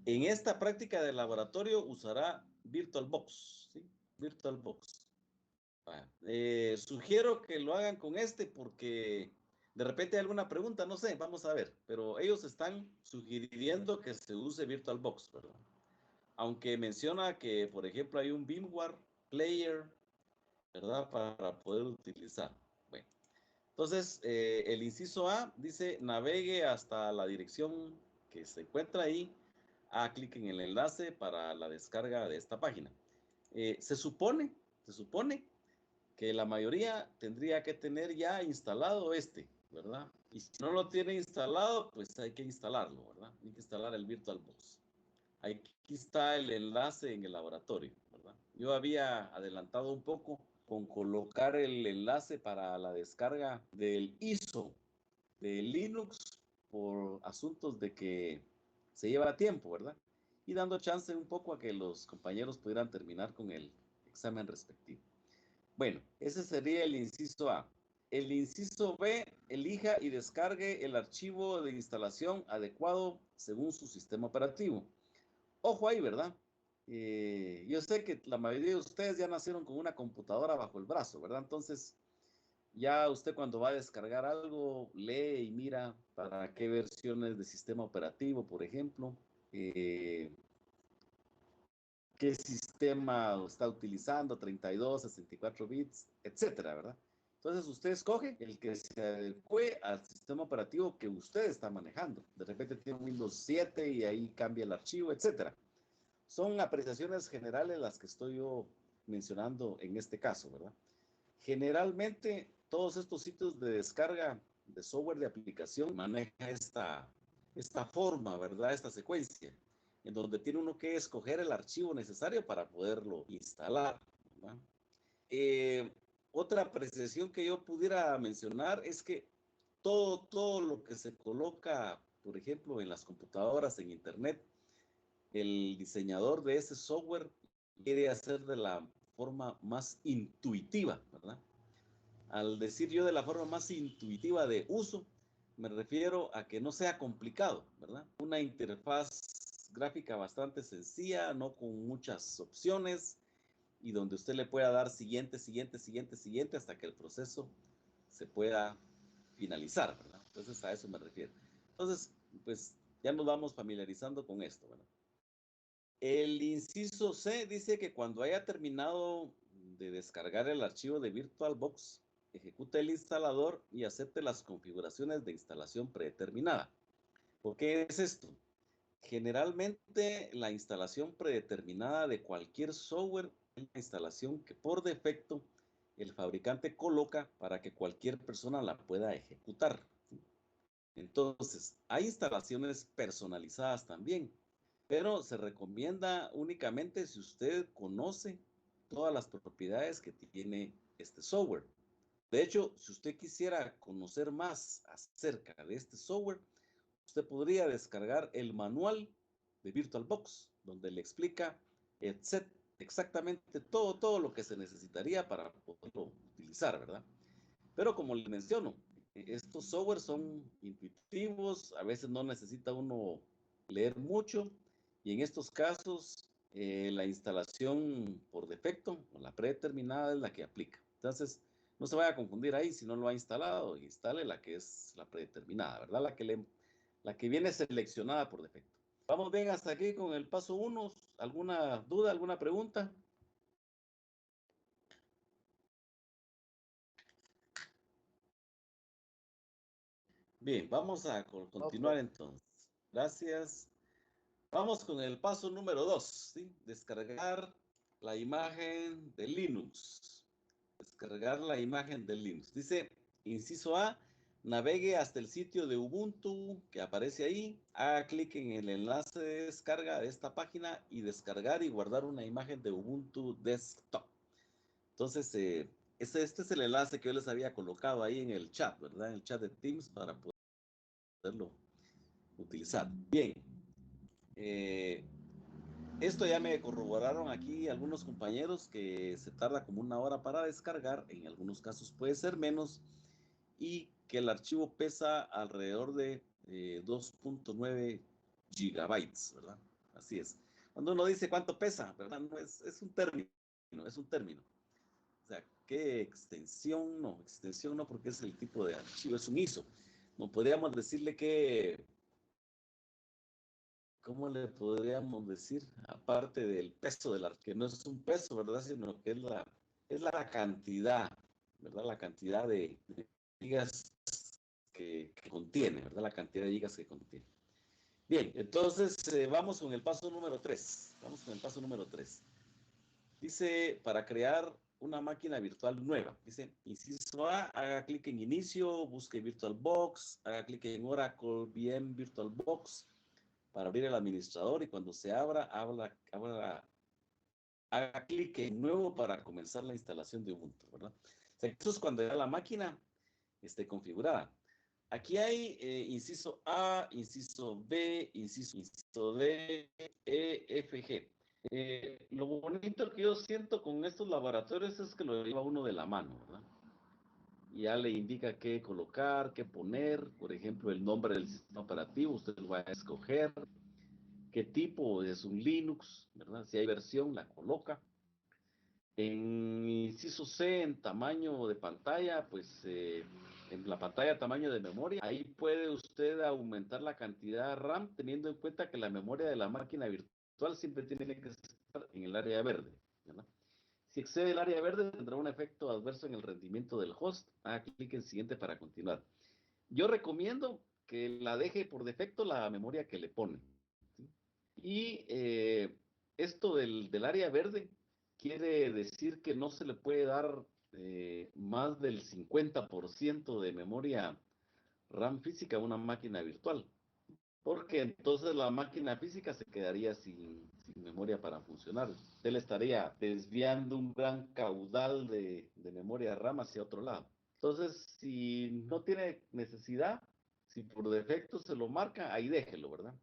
En esta práctica de laboratorio usará VirtualBox, ¿sí? VirtualBox. Sugiero que lo hagan con este porque de repente hay alguna pregunta, no sé, vamos a ver, pero ellos están sugiriendo que se use VirtualBox, ¿verdad? Aunque menciona que, por ejemplo, hay un VMware Player, ¿verdad? Para poder utilizar. Bueno, entonces, el inciso A dice, navegue hasta la dirección que se encuentra ahí, haga clic en el enlace para la descarga de esta página. Se supone que la mayoría tendría que tener ya instalado ¿verdad? Y si no lo tiene instalado, pues hay que instalarlo, ¿verdad? Hay que instalar el VirtualBox. Aquí está el enlace en el laboratorio, ¿verdad? Yo había adelantado un poco con colocar el enlace para la descarga del ISO de Linux por asuntos de que se lleva tiempo, ¿verdad? Y dando chance un poco a que los compañeros pudieran terminar con el examen respectivo. Bueno, ese sería el inciso A. El inciso B, elija y descargue el archivo de instalación adecuado según su sistema operativo. Ojo ahí, ¿verdad? Yo sé que la mayoría de ustedes ya nacieron con una computadora bajo el brazo, ¿verdad? Entonces, ya usted cuando va a descargar algo, lee y mira para qué versiones de sistema operativo, por ejemplo, qué sistema está utilizando, 32, 64 bits, etcétera, ¿verdad? Entonces usted escoge el que se adecue al sistema operativo que usted está manejando. De repente tiene Windows 7 y ahí cambia el archivo, etcétera. Son apreciaciones generales las que estoy yo mencionando en este caso, ¿verdad? Generalmente todos estos sitios de descarga de software de aplicación maneja esta forma, ¿verdad? Esta secuencia, en donde tiene uno que escoger el archivo necesario para poderlo instalar, ¿verdad? Otra apreciación que yo pudiera mencionar es que todo lo que se coloca, por ejemplo, en las computadoras, en internet, el diseñador de ese software quiere hacer de la forma más intuitiva, ¿verdad? Al decir yo de la forma más intuitiva de uso, me refiero a que no sea complicado, ¿verdad? Una interfaz gráfica bastante sencilla, no con muchas opciones, y donde usted le pueda dar siguiente, hasta que el proceso se pueda finalizar, ¿verdad? Entonces a eso me refiero. Entonces, pues ya nos vamos familiarizando con esto, ¿verdad? El inciso C dice que cuando haya terminado de descargar el archivo de VirtualBox, ejecute el instalador y acepte las configuraciones de instalación predeterminada. ¿Por qué es esto? Generalmente la instalación predeterminada de cualquier software es la instalación que por defecto el fabricante coloca para que cualquier persona la pueda ejecutar. Entonces, hay instalaciones personalizadas también, pero se recomienda únicamente si usted conoce todas las propiedades que tiene este software. De hecho, si usted quisiera conocer más acerca de este software, usted podría descargar el manual de VirtualBox, donde le explica exactamente todo lo que se necesitaría para poderlo utilizar, ¿verdad? Pero como les menciono, estos softwares son intuitivos, a veces no necesita uno leer mucho, y en estos casos la instalación por defecto o la predeterminada es la que aplica. Entonces, no se vaya a confundir ahí, si no lo ha instalado, instale la que es la predeterminada, ¿verdad? La que viene seleccionada por defecto. ¿Vamos bien hasta aquí con el paso 1? ¿Alguna duda, alguna pregunta? Bien, vamos a continuar entonces. Gracias. Vamos con el paso número 2, ¿sí? Descargar la imagen de Linux. Descargar la imagen de Linux. Dice, inciso A, navegue hasta el sitio de Ubuntu que aparece ahí, haga clic en el enlace de descarga de esta página y descargar y guardar una imagen de Ubuntu Desktop. Entonces, este es el enlace que yo les había colocado ahí en el chat, ¿verdad? En el chat de Teams para poderlo utilizar. Bien. Esto ya me corroboraron aquí algunos compañeros que se tarda como 1 hora para descargar, en algunos casos puede ser menos, y que el archivo pesa alrededor de 2.9 gigabytes, ¿verdad? Así es. Cuando uno dice cuánto pesa, ¿verdad? No, es un término, es un término. O sea, ¿qué extensión? No, extensión no, porque es el tipo de archivo, es un ISO. No podríamos decirle que, ¿cómo le podríamos decir? Aparte del peso del archivo, que no es un peso, ¿verdad? Sino que es la cantidad, ¿verdad? La cantidad de gigas que contiene, ¿verdad? La cantidad de gigas que contiene. Bien, entonces vamos con el paso número 3. Vamos con el paso número 3. Dice, para crear una máquina virtual nueva. Dice, inciso A, haga clic en inicio, busque VirtualBox, haga clic en Oracle VM VirtualBox para abrir el administrador y cuando se abra, haga clic en nuevo para comenzar la instalación de Ubuntu, ¿verdad? O sea, esto es cuando ya la máquina esté configurada. Aquí hay inciso A, inciso B, inciso D, E, F, G. Lo bonito que yo siento con estos laboratorios es que lo lleva uno de la mano, ¿verdad? Y ya le indica qué colocar, qué poner, por ejemplo, el nombre del sistema operativo, usted lo va a escoger, qué tipo es un Linux, ¿verdad? Si hay versión, la coloca. En inciso C, en tamaño de pantalla, pues en la pantalla tamaño de memoria, ahí puede usted aumentar la cantidad RAM teniendo en cuenta que la memoria de la máquina virtual siempre tiene que estar en el área verde, ¿verdad? Si excede el área verde, tendrá un efecto adverso en el rendimiento del host. Haga clic en siguiente para continuar. Yo recomiendo que la deje por defecto la memoria que le pone, ¿sí? Y esto del área verde quiere decir que no se le puede dar más del 50% de memoria RAM física a una máquina virtual, porque entonces la máquina física se quedaría sin memoria para funcionar. Usted le estaría desviando un gran caudal de memoria RAM hacia otro lado. Entonces, si no tiene necesidad, si por defecto se lo marca, ahí déjelo, ¿verdad?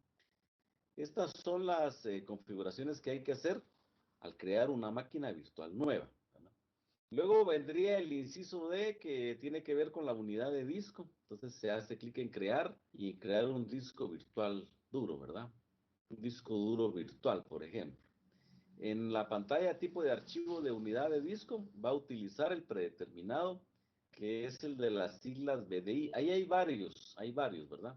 Estas son las configuraciones que hay que hacer al crear una máquina virtual nueva, ¿verdad? Luego vendría el inciso D, que tiene que ver con la unidad de disco. Entonces se hace clic en crear y crear un disco virtual duro, ¿verdad? Un disco duro virtual, por ejemplo. En la pantalla tipo de archivo de unidad de disco va a utilizar el predeterminado, que es el de las siglas BDI. Ahí hay varios, ¿verdad?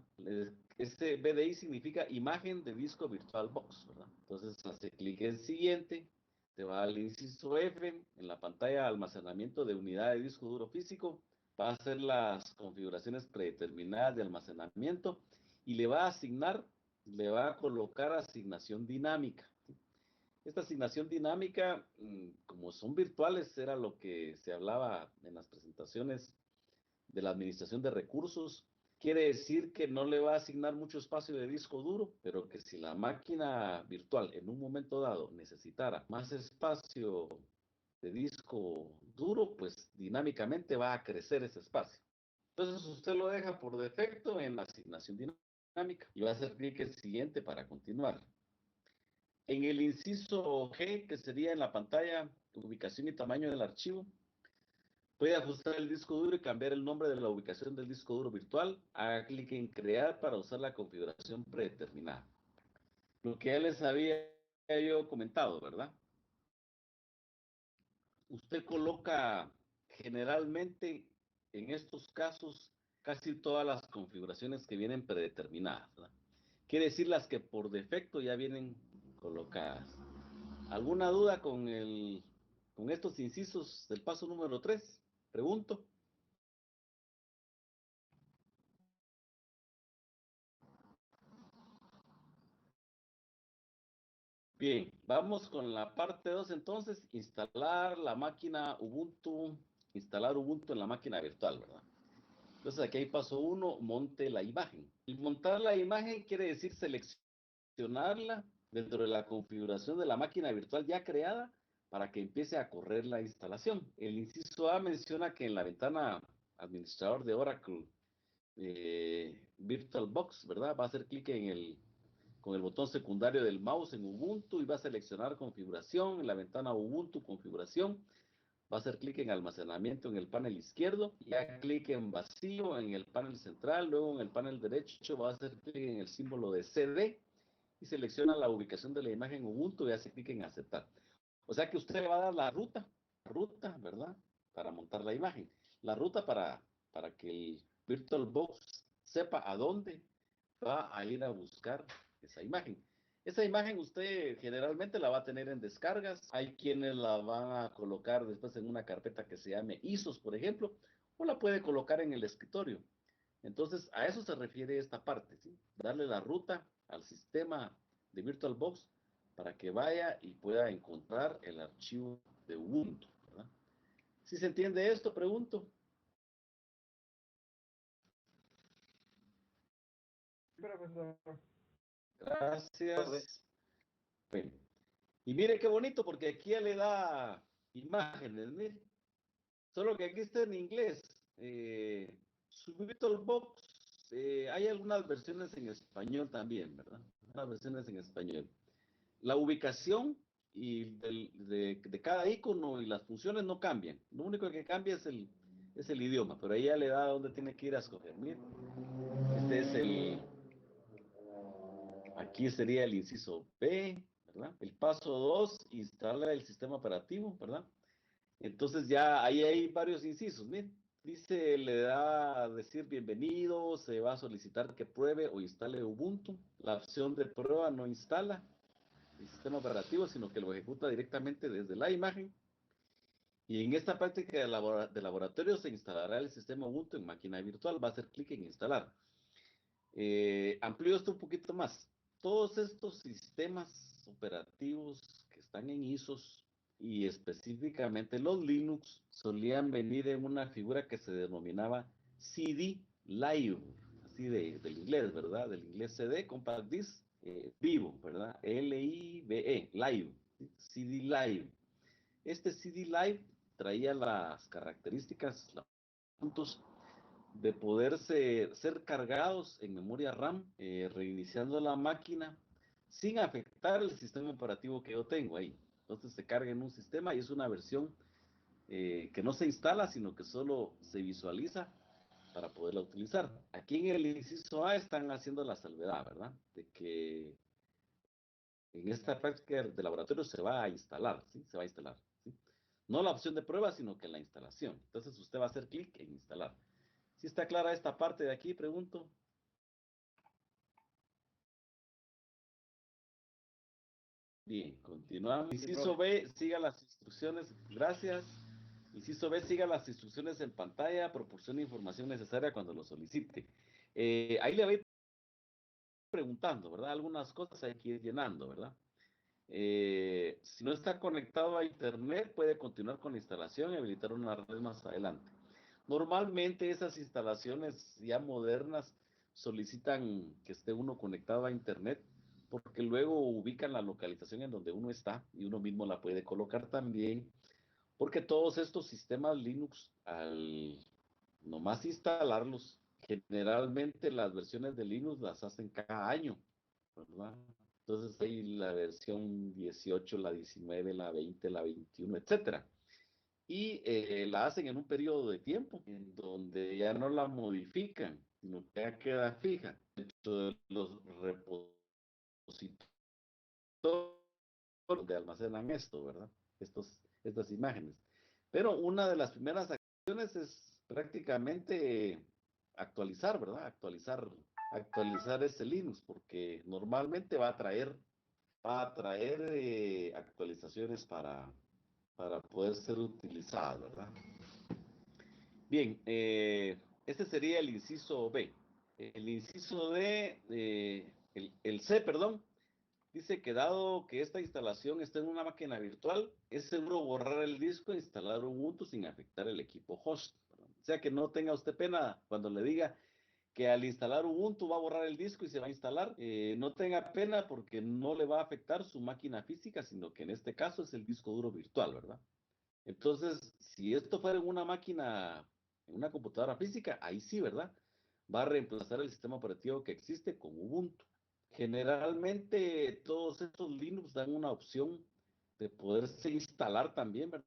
Este BDI significa imagen de disco virtual box, ¿verdad? Entonces hace clic en siguiente, te va al inciso F, en la pantalla de almacenamiento de unidad de disco duro físico, va a hacer las configuraciones predeterminadas de almacenamiento y le va a colocar asignación dinámica. Esta asignación dinámica, como son virtuales, era lo que se hablaba en las presentaciones de la administración de recursos. Quiere decir que no le va a asignar mucho espacio de disco duro, pero que si la máquina virtual en un momento dado necesitara más espacio de disco duro, pues dinámicamente va a crecer ese espacio. Entonces usted lo deja por defecto en la asignación dinámica y va a hacer clic en siguiente para continuar. En el inciso G, que sería en la pantalla, ubicación y tamaño del archivo, puede ajustar el disco duro y cambiar el nombre de la ubicación del disco duro virtual. Haga clic en crear para usar la configuración predeterminada. Lo que ya les había yo comentado, ¿verdad? Usted coloca generalmente en estos casos casi todas las configuraciones que vienen predeterminadas, ¿verdad? Quiere decir las que por defecto ya vienen colocadas. ¿Alguna duda con estos incisos del paso número 3? Pregunto. Bien, vamos con la parte 2 entonces, instalar la máquina Ubuntu, instalar Ubuntu en la máquina virtual, ¿verdad? Entonces aquí hay paso 1, monte la imagen. Y montar la imagen quiere decir seleccionarla dentro de la configuración de la máquina virtual ya creada para que empiece a correr la instalación. El inciso A menciona que en la ventana administrador de Oracle VirtualBox, ¿verdad? Va a hacer clic con el botón secundario del mouse en Ubuntu y va a seleccionar configuración en la ventana Ubuntu, configuración. Va a hacer clic en almacenamiento en el panel izquierdo, y haga clic en vacío en el panel central, luego en el panel derecho va a hacer clic en el símbolo de CD y selecciona la ubicación de la imagen Ubuntu y hace clic en aceptar. O sea que usted le va a dar la ruta, ¿verdad? Para montar la imagen. La ruta para que el VirtualBox sepa a dónde va a ir a buscar esa imagen. Esa imagen usted generalmente la va a tener en descargas. Hay quienes la van a colocar después en una carpeta que se llame ISOs, por ejemplo, o la puede colocar en el escritorio. Entonces, a eso se refiere esta parte, ¿sí? Darle la ruta al sistema de VirtualBox para que vaya y pueda encontrar el archivo de Ubuntu, ¿verdad? ¿Sí se entiende esto? Pregunto. Profesor. Gracias. Bueno. Y mire qué bonito, porque aquí ya le da imágenes, mire. Solo que aquí está en inglés. Su VirtualBox, hay algunas versiones en español también, ¿verdad? Algunas versiones en español. La ubicación de cada icono y las funciones no cambian. Lo único que cambia es el idioma, pero ahí ya le da dónde tiene que ir a escoger. Mire, este es aquí sería el inciso B, ¿verdad? El paso 2, instala el sistema operativo, ¿verdad? Entonces ya ahí hay varios incisos, miren. Dice, le da a decir bienvenido, se va a solicitar que pruebe o instale Ubuntu. La opción de prueba no instala el sistema operativo, sino que lo ejecuta directamente desde la imagen. Y en esta práctica de laboratorio se instalará el sistema Ubuntu en máquina virtual. Va a hacer clic en instalar. Amplío esto un poquito más. Todos estos sistemas operativos que están en ISOs y específicamente los Linux solían venir en una figura que se denominaba CD Live, así del inglés, ¿verdad? Del inglés CD, Compact Disc, vivo, ¿verdad? L-I-V-E, Live, ¿sí? CD Live. Este CD Live traía las características, los puntos de poderse ser cargados en memoria RAM, reiniciando la máquina sin afectar el sistema operativo que yo tengo ahí. Entonces se carga en un sistema y es una versión que no se instala, sino que solo se visualiza para poderla utilizar. Aquí en el inciso A están haciendo la salvedad, ¿verdad? De que en esta práctica de laboratorio se va a instalar, ¿sí? Se va a instalar, ¿sí? No la opción de prueba, sino que la instalación. Entonces usted va a hacer clic en instalar. ¿Sí está clara esta parte de aquí? Pregunto. Bien, continuamos. Inciso B, siga las instrucciones. Gracias. Inciso B, siga las instrucciones en pantalla, proporcione información necesaria cuando lo solicite. Ahí le voy preguntando, ¿verdad? Algunas cosas hay que ir llenando, ¿verdad? Si no está conectado a internet, puede continuar con la instalación y habilitar una red más adelante. Normalmente esas instalaciones ya modernas solicitan que esté uno conectado a internet porque luego ubican la localización en donde uno está y uno mismo la puede colocar también, porque todos estos sistemas Linux, al nomás instalarlos, generalmente las versiones de Linux las hacen cada año, ¿verdad? Entonces hay la versión 18, la 19, la 20, la 21, etcétera. Y la hacen en un periodo de tiempo en donde ya no la modifican, sino que ya queda fija dentro de los repositorios donde almacenan esto, ¿verdad? Estas imágenes. Pero una de las primeras acciones es prácticamente actualizar, ¿verdad? Actualizar actualizar ese Linux, porque normalmente va a traer actualizaciones para poder ser utilizado, ¿verdad? Bien, este sería el inciso B. El inciso D, el C, perdón, dice que dado que esta instalación está en una máquina virtual, es seguro borrar el disco e instalar Ubuntu sin afectar el equipo host. O sea que no tenga usted pena cuando le diga que al instalar Ubuntu va a borrar el disco y se va a instalar. No tenga pena porque no le va a afectar su máquina física, sino que en este caso es el disco duro virtual, ¿verdad? Entonces, si esto fuera en una máquina, en una computadora física, ahí sí, ¿verdad? Va a reemplazar el sistema operativo que existe con Ubuntu. Generalmente todos estos Linux dan una opción de poderse instalar también, ¿verdad?